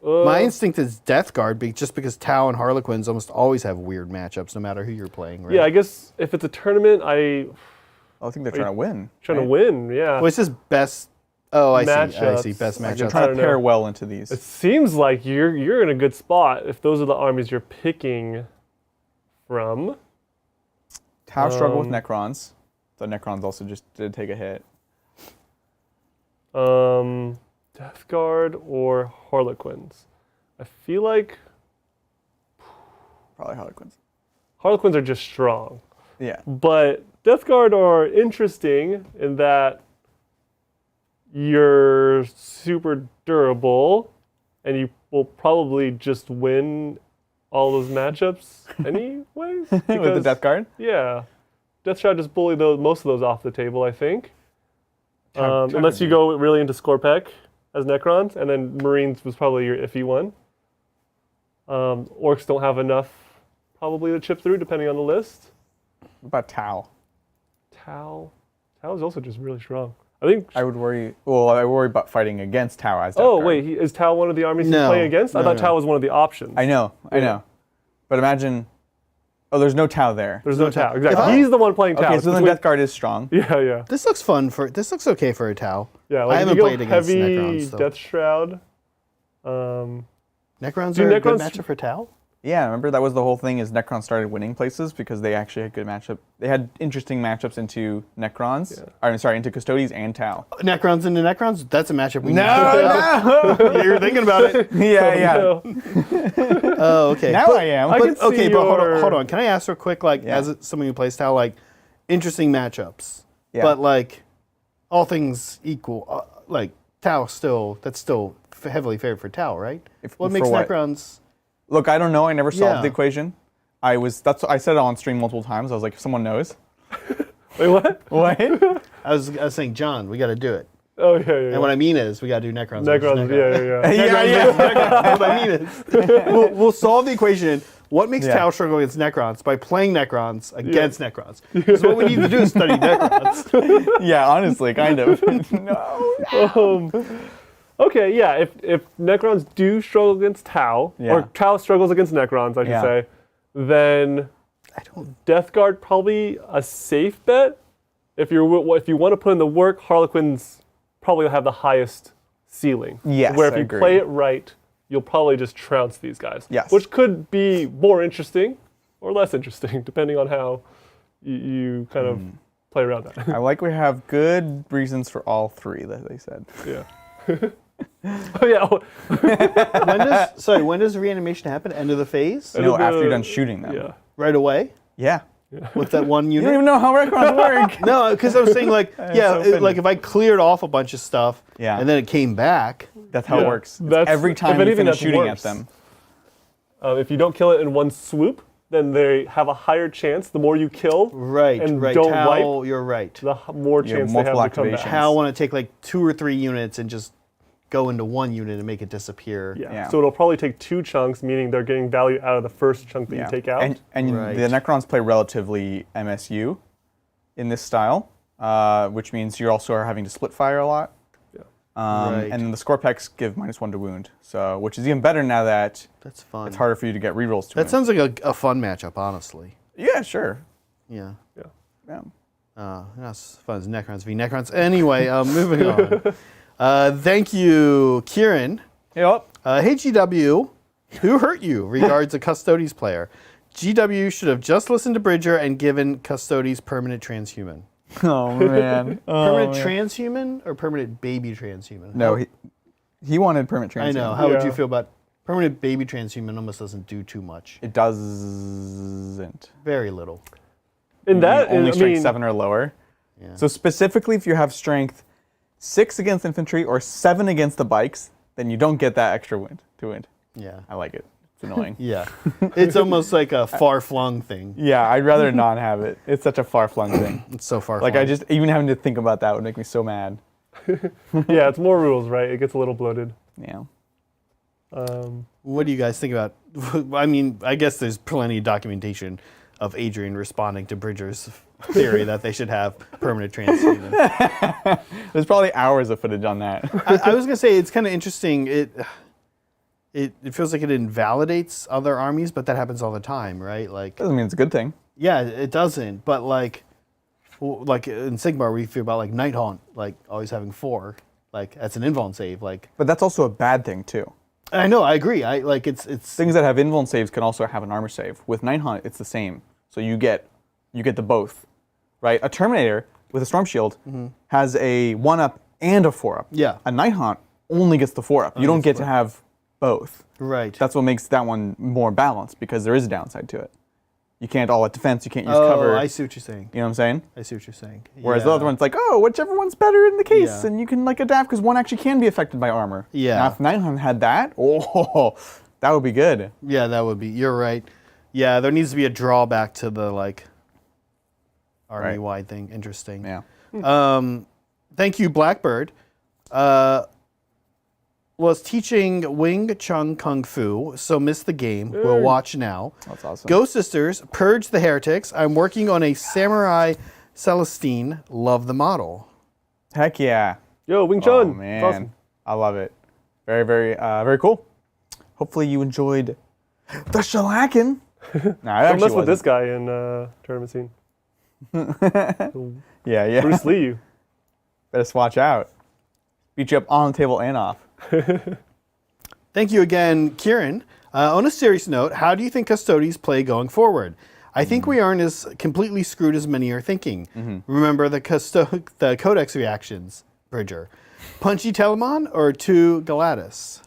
My instinct is Death Guard, just because Tau and Harlequins almost always have weird matchups, no matter who you're playing. Right? Yeah, I guess if it's a tournament, I think they're trying to win. Trying to win, yeah. Well, it's just best. Oh, I matchups. see. Best matchups. They're trying to pair well into these. It seems like you're in a good spot if those are the armies you're picking from. Tau struggled with Necrons. The Necrons also just did take a hit. Death Guard or Harlequins? I feel like probably Harlequins. Harlequins are just strong. Yeah. But Death Guard are interesting in that you're super durable and you will probably just win all those matchups anyways. With the Death Guard? Yeah. Death Shroud just bully most of those off the table, I think. Unless you go really into Scorpec as Necrons, and then Marines was probably your iffy one. Orcs don't have enough probably to chip through, depending on the list. What about Tau? Tau is also just really strong. I think I worry about fighting against Tau as Death Oh, Guard. wait, is Tau one of the armies he's playing against? I thought Tau was one of the options. I know. But imagine, there's no Tau there. There's no Tau, exactly. He's the one playing Tau. Okay, so then Death Guard is strong. Yeah. This looks fun this looks okay for a Tau. Yeah, like I haven't played against heavy Necrons, though. Death Shroud. Necrons are a good matchup for Tau? Yeah, remember that was the whole thing is Necrons started winning places because they actually had good matchup. They had interesting matchups into Necrons. Into Custodes and Tau. Necrons into Necrons? That's a matchup we No. You're thinking about it. Yeah. Oh, okay. Now I am. But hold on. Can I ask real quick, as someone who plays Tau, interesting matchups. Yeah. But all things equal, Tau that's still heavily favored for Tau, right? What makes Necrons? Look, I don't know. I never solved the equation. I said it on stream multiple times. I was like, if someone knows. Wait, what? What? I was saying, John, we got to do it. Oh, yeah. And what I mean is, we got to do Necrons. Necrons, yeah. Necrons. What I mean is, we'll solve the equation. What makes Yeah. Tau struggle against Necrons? By playing Necrons against Necrons. Because what we need to do is study Necrons. Yeah, honestly, kind of. No. Okay, yeah. If Necrons do struggle against Tau, Yeah. or Tau struggles against Necrons, I should Yeah. say, then I don't. Death Guard probably a safe bet. If you want to put in the work, Harlequins probably have the highest ceiling. Yes, Where if I you agree. play it right, you'll probably just trounce these guys. Yes. Which could be more interesting or less interesting, depending on how you kind of play around that. I like we have good reasons for all three that they said. Yeah. Oh yeah. When does reanimation happen? End of the phase? End No, of after the- you're done shooting them. Yeah. Right away? Yeah. With that one You unit? don't even know how Recrons work. No, because I was saying like, so offended. like if I cleared off a bunch of stuff Yeah. and then it came back. That's how it Yeah. works. It's That's- every if time you anything, finish that's shooting worse. at them. If you don't kill it in one swoop, then they have a higher chance. The more you kill, Right, and right. don't Tau, wipe, you're right. the more You have chance they have multiple to come back. activations. Tau want to take like 2 or 3 units and just go into one unit and make it disappear. Yeah. Yeah. So it'll probably take 2 chunks, meaning they're getting value out of the first chunk that you take out. And Right. the Necrons play relatively MSU in this style, which means you also are having to split fire a lot. Yeah. Right. And then the Scorpex give -1 to wound, so which is even better now that That's fun. it's harder for you to get rerolls to That wound. sounds like a fun matchup, honestly. Yeah, sure. Yeah. Yeah. Not as fun as Necrons v Necrons. Anyway, moving on. Thank you, Kieran. Yep. Hey, GW, who hurt you? Regards a Custodes player. GW should have just listened to Bridger and given Custodes permanent transhuman. Oh man. Permanent transhuman or permanent baby transhuman? No, he wanted permanent I transhuman. know. How would Yeah. you feel about permanent baby transhuman? Almost doesn't do too much. It doesn't. Very little. In that, only I strength mean, 7 or lower. Yeah. So specifically, if you have strength 6 against infantry or 7 against the bikes, then you don't get that extra wound to wound. Yeah. I like it. It's annoying. Yeah. It's almost like a far-flung thing. Yeah, I'd rather not have it. It's such a far-flung thing. It's so far. Like, I just, even having to think about that would make me so mad. yeah, it's more rules, right? It gets a little bloated. Yeah. What do you guys think about? I mean, I guess there's plenty of documentation of Adrian responding to Bridger's theory that they should have permanent transhuman. There's probably hours of footage on that. I was gonna say it's kind of interesting. It feels like it invalidates other armies, but that happens all the time, right? Like, Doesn't mean it's a good thing. yeah, it doesn't. But like in Sigmar, we feel about like Night Haunt, like always having 4. Like that's an invuln save. Like, But that's also a bad thing, too. I know, I agree. I like it's Things that have invuln saves can also have an armor save. With Night Hunt, it's the same. So you get the both, right? A Terminator with a Storm Shield has a 1-up and a 4-up. Yeah. A Night Hunt only gets the 4-up. You don't get to have both. right. That's what makes that one more balanced, because there is a downside to it. You can't all at defense. You can't use cover. I see what you're saying. You know what I'm saying? I see what you're saying. Whereas the Yeah. other one's like, oh, whichever one's better in the case, Yeah. and you can like adapt because one actually can be affected by armor. Yeah. Now, if Night Hunt had that, oh, that would be good. Yeah, that would be. You're right. Yeah, there needs to be a drawback to the like army-wide thing. Interesting. Yeah. Thank you, Blackbird. Was teaching Wing Chun Kung Fu, so missed the game. We'll watch now. That's awesome. Ghost Sisters, Purge the Heretics. I'm working on a Samurai Celestine. Love the model. Heck yeah. Yo, Wing Oh Chun. man, It's awesome. I love it. Very, very, very cool. Hopefully you enjoyed the shellacking. Nah, Don't mess with this guy in tournament scene. Yeah. Bruce Lee you. Better just watch out. Beat you up on the table and off. Thank you again, Kieran. On a serious note, how do you think Custodes play going forward? I think we aren't as completely screwed as many are thinking. Remember the Codex reactions, Bridger. Punchy Telemon or 2 Galatis?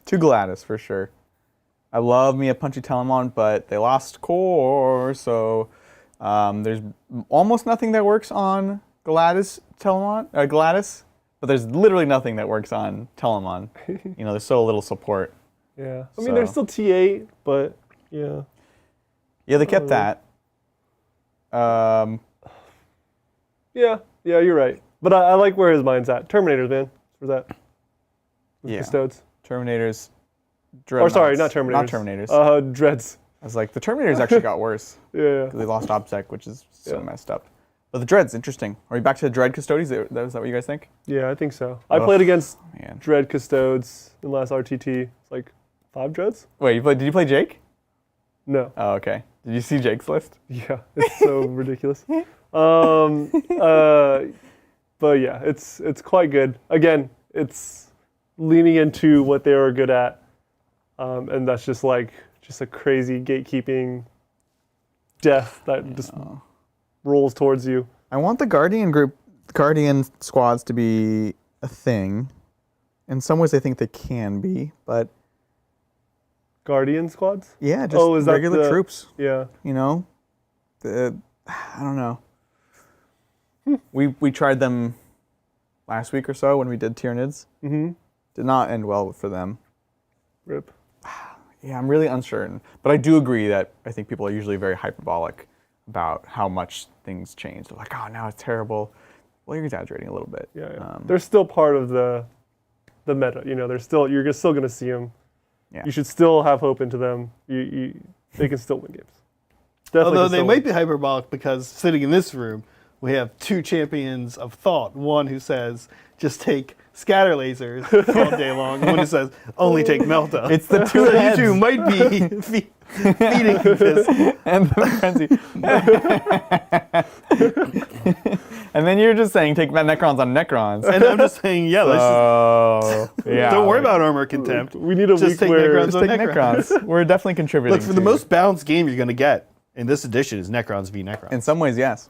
2 Gladys for sure. I love me a Punchy Telemon, but they lost core, so there's almost nothing that works on Gladys Telemon, Gladys, but there's literally nothing that works on Telemon. You know, there's so little support. Yeah. I mean, there's still T8, but yeah. Yeah, they kept that. Yeah, you're right. But I like where his mind's at. Terminators, man. For that. With Yeah. Custodes. Terminators, Or sorry, not Dreadnoughts. Terminators. Not Terminators. Dreads. I was like, the Terminators actually got worse. Yeah. They lost OBSEC, which is so messed up. But the Dreads, interesting. Are we back to the Dread Custodes? Is that what you guys think? Yeah, I think so. I played against Man. Dread Custodes in last RTT. It's like 5 Dreads? Wait, did you play Jake? No. Oh, okay. Did you see Jake's list? Yeah, it's so ridiculous. But yeah, it's quite good. Again, it's leaning into what they were good at, and that's just a crazy gatekeeping death that just rolls towards you. I want the Guardian squads to be a thing. In some ways, I think they can be, but Guardian squads? yeah, just is that regular troops. Yeah. You know, I don't know. We tried them last week or so when we did Tyranids. Mm-hmm. Did not end well for them. Rip. Yeah, I'm really uncertain. But I do agree that I think people are usually very hyperbolic about how much things change. They're like, oh, now it's terrible. Well, you're exaggerating a little bit. Yeah. They're still part of the meta. You know, you're still going to see them. Yeah. You should still have hope into them. They can still win games. Definitely. Although they might be hyperbolic because sitting in this room, we have 2 champions of thought. One who says, just take scatter lasers all day long. And one who says, only take Melta. It's the two So you heads. two might be feeding this. And the frenzy. And then you're just saying take Necrons on Necrons. And I'm just saying, yeah, let's Yeah. don't worry about armor contempt. We need a Just week take where Necrons Just on take Necrons. We're definitely contributing. Look, for the most balanced game you're going to get in this edition is Necrons v Necrons. In some ways, yes.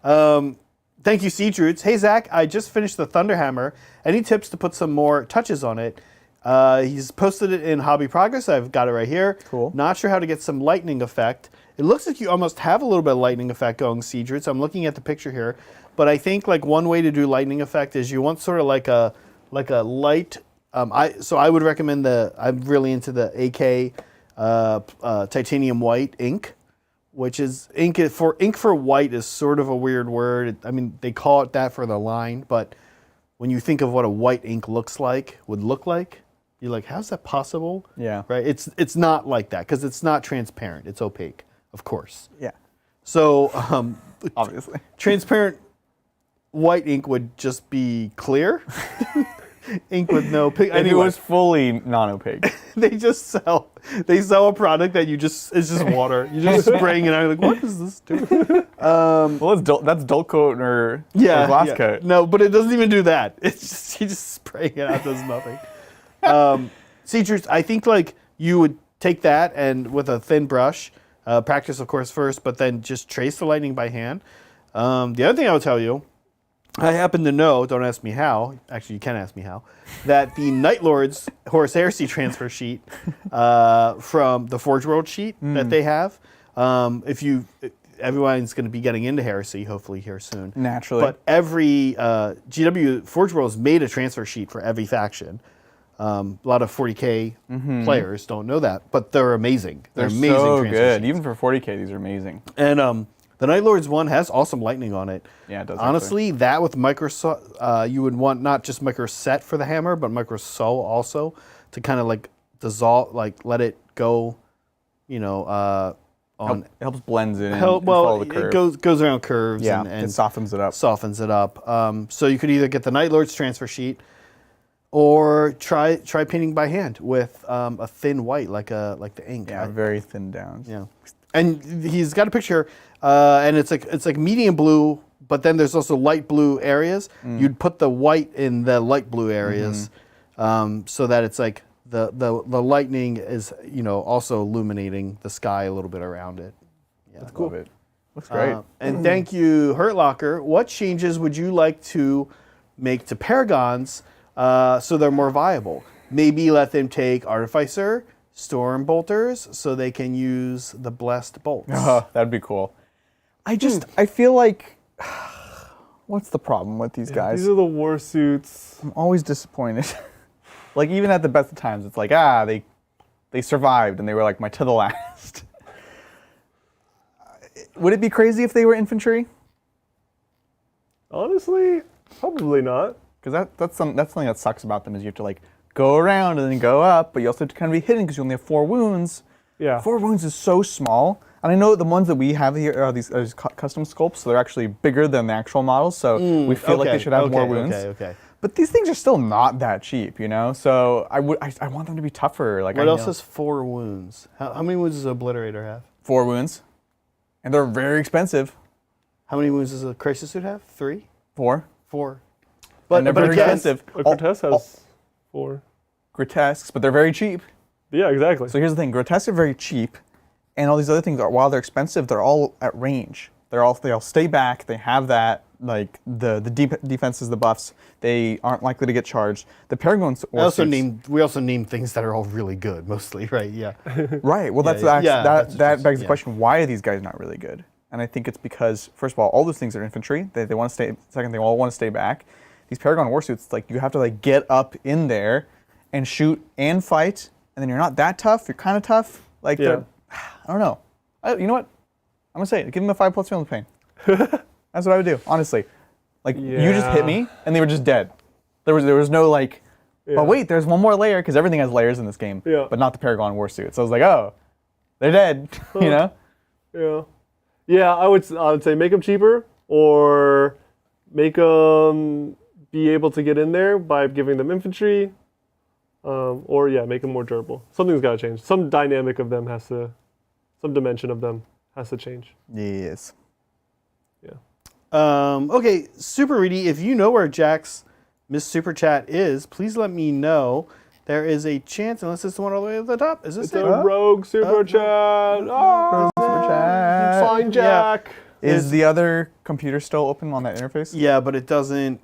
Thank you, Siege Roots. Hey, Zach, I just finished the Thunderhammer. Any tips to put some more touches on it? He's posted it in Hobby Progress. I've got it right here. Cool. Not sure how to get some lightning effect. It looks like you almost have a little bit of lightning effect going, Siege Roots. I'm looking at the picture here. But I think like one way to do lightning effect is you want sort of like a light. So I would recommend I'm really into the AK titanium white ink. Which is ink for white is sort of a weird word. I mean, they call it that for the line, but when you think of what a white ink would look like, you're like, how's that possible? Yeah. Right? It's not like that because it's not transparent. It's opaque, of course. Yeah. So Obviously. transparent white ink would just be clear. Ink with no pigment. If it was fully non-opaque. They sell a product that it's just water. You're just spraying it out. You're like, what does this do? Well, that's dull coat or glass coat. No, but it doesn't even do that. It's just you just spraying it out, does nothing. Seachers, I think like you would take that and with a thin brush, practice of course first, but then just trace the lightning by hand. The other thing I would tell you, I happen to know, don't ask me how, actually you can ask me how, that the Night Lord's Horus Heresy transfer sheet from the Forge World sheet that they have, everyone's going to be getting into Heresy, hopefully here soon. Naturally. But every GW Forge World has made a transfer sheet for every faction. A lot of 40K players don't know that, but they're amazing. They're amazing so transfer good. sheets. Even for 40K, these are amazing. And the Night Lords one has awesome lightning on it. Yeah, it does. Honestly, that with micro, you would want not just micro set for the hammer, but micro sew also to kind of like dissolve, like let it go, on. It helps blends in and Well, follow the curve. it goes around curves and it softens it up. softens it up. So you could either get the Night Lord's transfer sheet, or try painting by hand with a thin white, like the ink. Yeah, very thin down. Yeah, and he's got a picture, and it's like medium blue, but then there's also light blue areas. You'd put the white in the light blue areas, so that it's like the lightning is also illuminating the sky a little bit around it. Yeah, That's cool. Love it. Looks great. And thank you, Hurt Locker. What changes would you like to make to Paragons so they're more viable? Maybe let them take Artificer, Storm Bolters, so they can use the Blessed Bolts. That'd be cool. I feel like, what's the problem with these guys? These are the war suits. I'm always disappointed. Like even at the best of times, it's like, they survived and they were like my to the last. Would it be crazy if they were infantry? Honestly, probably not. Because that's something that sucks about them is you have to like go around and then go up, but you also have to kind of be hidden because you only have 4 wounds. Yeah. 4 wounds is so small. And I know the ones that we have here are these custom sculpts, so they're actually bigger than the actual models, so we feel like they should have more wounds. Okay. But these things are still not that cheap, you know? So I want them to be tougher. Like, What else has 4 wounds? How many wounds does an Obliterator have? 4 wounds. And they're very expensive. How many wounds does a Crisis Suit have? 3? 4. 4. But they're very expensive. A Grotesque has 4. Grotesques, but they're very cheap. Yeah, exactly. So here's the thing, grotesques are very cheap, and all these other things, while they're expensive, they're all at range. They all stay back, they have that, like, the defenses, the buffs, they aren't likely to get charged. The Paragon's we also named things that are all really good, mostly, right? Yeah. Right, well that begs the question, why are these guys not really good? And I think it's because, first of all those things are infantry, they want to stay, second, they all want to stay back. These Paragon warsuits, like, you have to, like, get up in there and shoot and fight, and then you're not that tough, you're kind of tough. Like, I don't know. You know what? I'm going to say it. Give them a 5+ feel of pain. That's what I would do, honestly. Like, you just hit me, and they were just dead. There was no, like, but wait, there's one more layer, because everything has layers in this game, but not the Paragon warsuit. So I was like, oh, they're dead, you know? Yeah. Yeah, I would say make them cheaper, or make them be able to get in there by giving them infantry. Or make them more durable. Something's got to change. Some dynamic of them some dimension of them has to change. Yes. Yeah. Okay, Super Reedy, if you know where Jack's Miss Super Chat is, please let me know. There is a chance, unless it's the one all the way at the top. Is this It's a rogue Super Chat. Rogue Super Chat. Fine, Jack. Yeah. Is the other computer still open on that interface? Yeah, but it doesn't.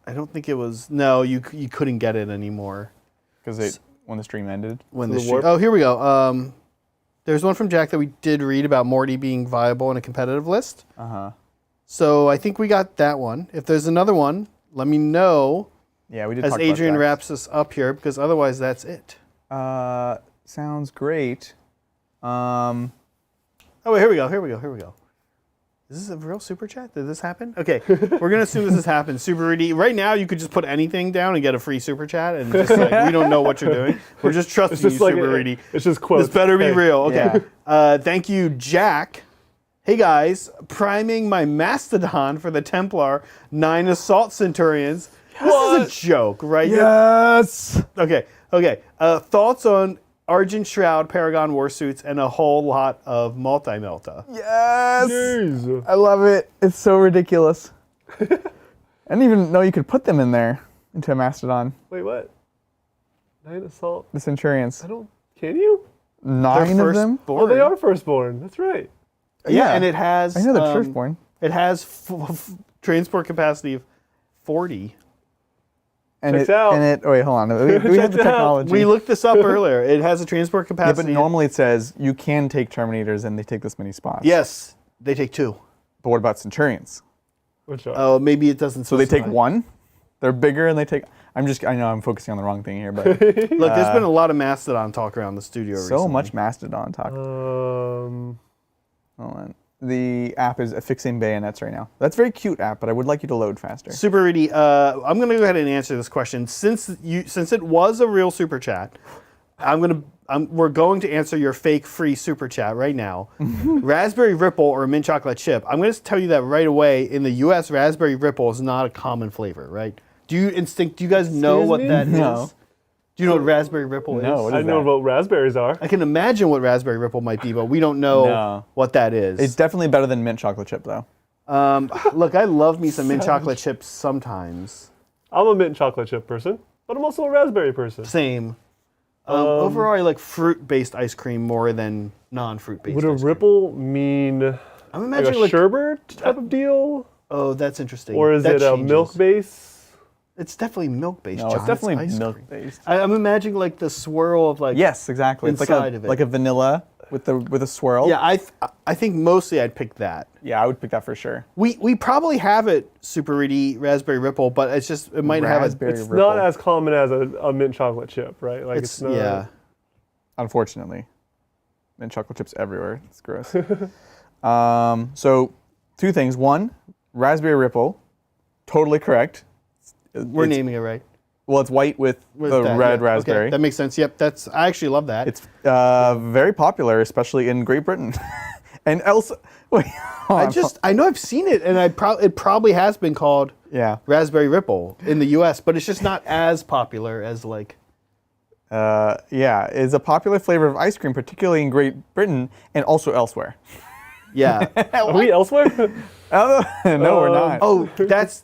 I don't think it was. No, you couldn't get it anymore. Because when the stream ended? Oh, here we go. There's one from Jack that we did read about Morty being viable in a competitive list. Uh-huh. So I think we got that one. If there's another one, let me know. Yeah, we did as talk Adrian about wraps us up here, because otherwise that's it. Sounds great. Oh, wait, here we go. Is this a real super chat? Did this happen? Okay, we're gonna assume this has happened. Super Reedy. Right now, you could just put anything down and get a free super chat, and just like, we don't know what you're doing. We're just trusting you, Super Reedy. It's just quotes. This better be real. Okay. Yeah. Thank you, Jack. Hey guys, priming my Mastodon for the Templar 9 Assault Centurions. This is a joke, right? Yes. Okay. Thoughts on Argent Shroud, Paragon Warsuits, and a whole lot of multi-melta. Yes. Jeez. I love it. It's so ridiculous. I didn't even know you could put them in there into a Mastodon. Wait, what? 9 Assault? The Centurions. Can you? 9 of them? Oh, they are firstborn. That's right. Yeah, and it has. I know they're firstborn. It has transport capacity of 40. And Checks out. Wait, hold on. We have the technology. We looked this up earlier. It has a transport Yeah, capacity. but normally it says you can take Terminators and they take this many spots. Yes, they take 2. But what about Centurions? Which are? Oh, maybe it doesn't. So they take 1? They're bigger and they take... I know I'm focusing on the wrong thing here, but... Look, there's been a lot of Mastodon talk around the studio recently. So much Mastodon talk. Um, Hold on. The app is affixing bayonets right now. That's a very cute app, but I would like you to load faster. Super Reedy, I'm going to go ahead and answer this question. Since it was a real super chat, we're going to answer your fake free super chat right now. Raspberry Ripple or mint chocolate chip. I'm going to tell you that right away. In the U.S., Raspberry Ripple is not a common flavor, right? Do you guys know what that is? Do you know what Raspberry Ripple is? No, I know what raspberries are. I can imagine what Raspberry Ripple might be, but we don't know what that is. It's definitely better than mint chocolate chip, though. Look, I love me some mint chocolate chips sometimes. I'm a mint chocolate chip person, but I'm also a raspberry person. Same. Overall, I like fruit-based ice cream more than non-fruit-based Would a ice cream. Ripple mean I'm like imagining a sherbet type of deal? Oh, that's interesting. Or is it a milk base? It's definitely milk-based. No, John. it's definitely ice cream. milk-based. I'm imagining like the swirl of like. Yes, exactly. It's inside of it. like a vanilla with a swirl. Yeah, I think mostly I'd pick that. Yeah, I would pick that for sure. We probably have it, Super Reedy Raspberry Ripple, but it's just it might have a. It's not as common as a mint chocolate chip, right? Like it's not. Yeah. Unfortunately, mint chocolate chips everywhere. It's gross. So, 2 things. 1, Raspberry Ripple, totally correct. We're naming it right. Well, it's white with the that, red yeah. raspberry. Okay, that makes sense. Yep, I actually love that. It's very popular, especially in Great Britain. And else, wait, I know I've seen it, and it probably has been called Raspberry Ripple in the U.S., but it's just not as popular as like. Is a popular flavor of ice cream, particularly in Great Britain and also elsewhere. Yeah. Are we elsewhere? No, we're not. Oh, that's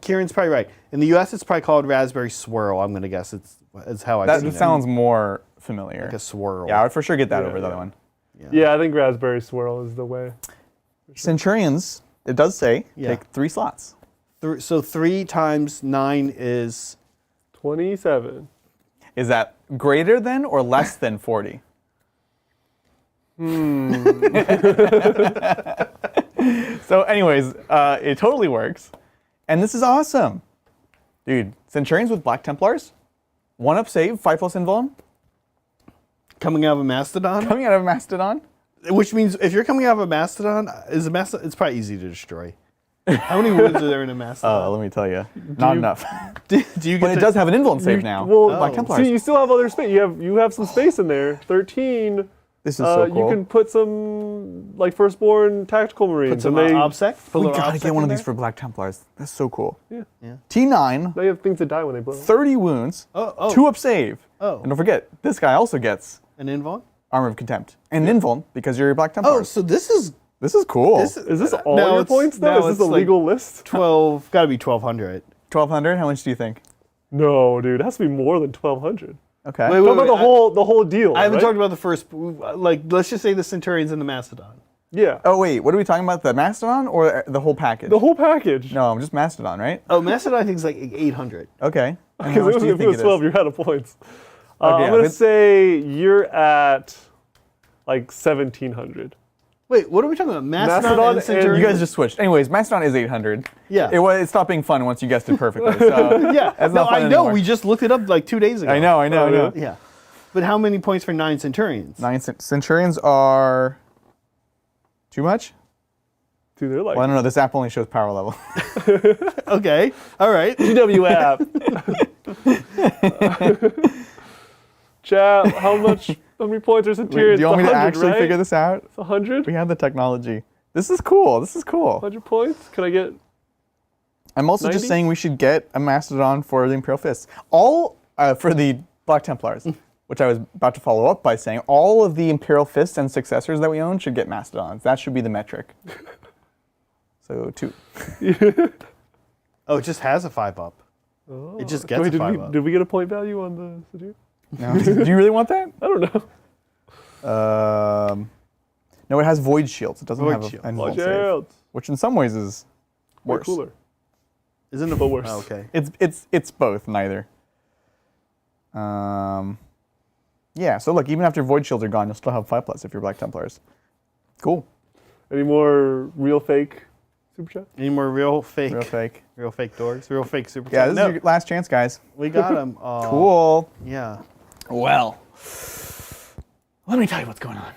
Kieran's probably right. In the U.S., it's probably called Raspberry Swirl. I'm gonna guess it's how I've seen it. That sounds more familiar. Like a swirl. Yeah, I would for sure get that over the other one. Yeah, I think Raspberry Swirl is the way. Centurions, it does say, take 3 slots. So 3 times 9 is 27. Is that greater than or less than 40? So anyways, it totally works. And this is awesome. Dude, Centurions with Black Templars, 1-up save, 5+ invuln. coming out of a Mastodon. Coming out of a Mastodon? Which means if you're coming out of a Mastodon, it's probably easy to destroy. How many wounds are there in a Mastodon? Let me tell you, not enough. Do you get But it does have an invuln save now. Well, Black Templars. see, you still have other space. You have some space in there. 13. This is so cool. You can put some like Firstborn Tactical Marines. Put some and they, OBSEC? We gotta get one of these for Black Templars. That's so cool. Yeah. T9, They have things that die when they blow. 30 wounds, Oh. 2-up save. Oh. And don't forget, this guy also gets An invuln? Armor of Contempt. And invuln, because you're a Black Oh, Templar. so this is This is cool. Is this all now your it's- points though? now Is this a it's like- legal list? 12, gotta be 1,200. 1,200, how much do you think? No, dude, it has to be more than 1,200. Okay. Wait, Talk about wait, the whole deal. I haven't right? talked about the first, like, let's just say the Centurions and the Mastodon. Yeah. Oh wait, what are we talking about? The Mastodon or the whole package? The whole package. No, just Mastodon, right? Oh, Mastodon I think is like 800. Okay. And how Because much do you if it think was 12, is? you're out of points. Okay, I'm yeah, gonna that's- say you're at like 1,700. Wait, what are we talking about? Mastodon, Mastodon and and- Centurion? You guys just switched. Anyways, Mastodon is 800. Yeah. It stopped being fun once you guessed it perfectly. So Yeah, that's no, not fun I know. anymore. We just looked it up like 2 days ago. I know. Yeah. But how many points for 9 Centurions? 9 Centurions are too much? Dude, they're like Well, I don't know. This app only shows power level. Okay, all right. GW app. Chat, how many points are Centurions? Do you want me to 100, actually right? figure this out? It's 100? We have the technology. This is cool. 100 points? Can I get... I'm also 90? just saying we should get a Mastodon for the Imperial Fists. All for the Black Templars, which I was about to follow up by saying all of the Imperial Fists and successors that we own should get Mastodons. That should be the metric. So 2. Oh, it just has a 5-up. Oh. It just gets Wait, a 5-up. did we get a point value on the Centurion? No. Do you really want that? I don't know. No, it has Void Shields. It doesn't Void have Shields. an Void invuln save, Shields. which in some ways is Way worse. cooler. Isn't it But worse. Oh, okay. It's both, neither. Yeah, so look, even after Void Shields are gone, you'll still have 5+ if you're Black Templars. Cool. Any more real fake super chat? Any more real fake Real fake. doors? Real fake super Yeah, chat? this is your last chance, guys. We got them. Oh, Cool. Yeah. Well, let me tell you what's going on.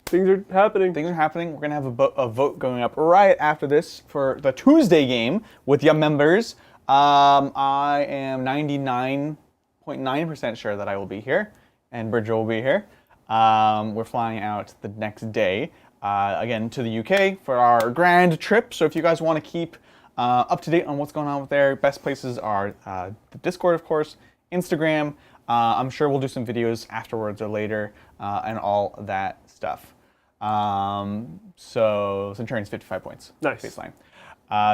Things are happening. Things are happening. We're going to have a vote going up right after this for the Tuesday game with your members. I am 99.9% sure that I will be here, and Bridger will be here. We're flying out the next day, again, to the UK for our grand trip. So if you guys want to keep up to date on what's going on with there, best places are the Discord, of course, Instagram. I'm sure we'll do some videos afterwards or later, and all that stuff. So Centurion's 55 points. Nice. Baseline.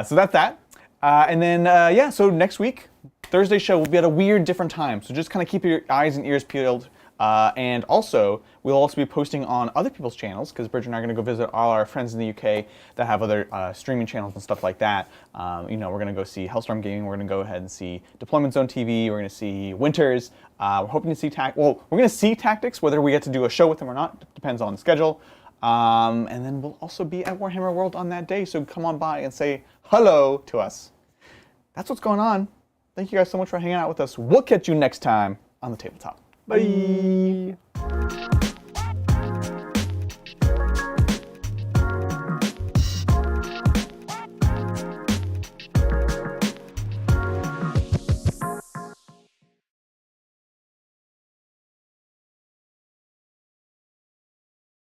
So that's that. And then, so next week, Thursday show will be at a weird different time. So just kind of keep your eyes and ears peeled. And also, we'll also be posting on other people's channels, because Bridger and I are going to go visit all our friends in the UK that have other streaming channels and stuff like that. We're going to go see Hellstorm Gaming. We're going to go ahead and see Deployment Zone TV. We're going to see Winters. We're hoping to see we're going to see Tactics, whether we get to do a show with them or not. Depends on the schedule. And then we'll also be at Warhammer World on that day, so come on by and say hello to us. That's what's going on. Thank you guys so much for hanging out with us. We'll catch you next time on the tabletop. Bye.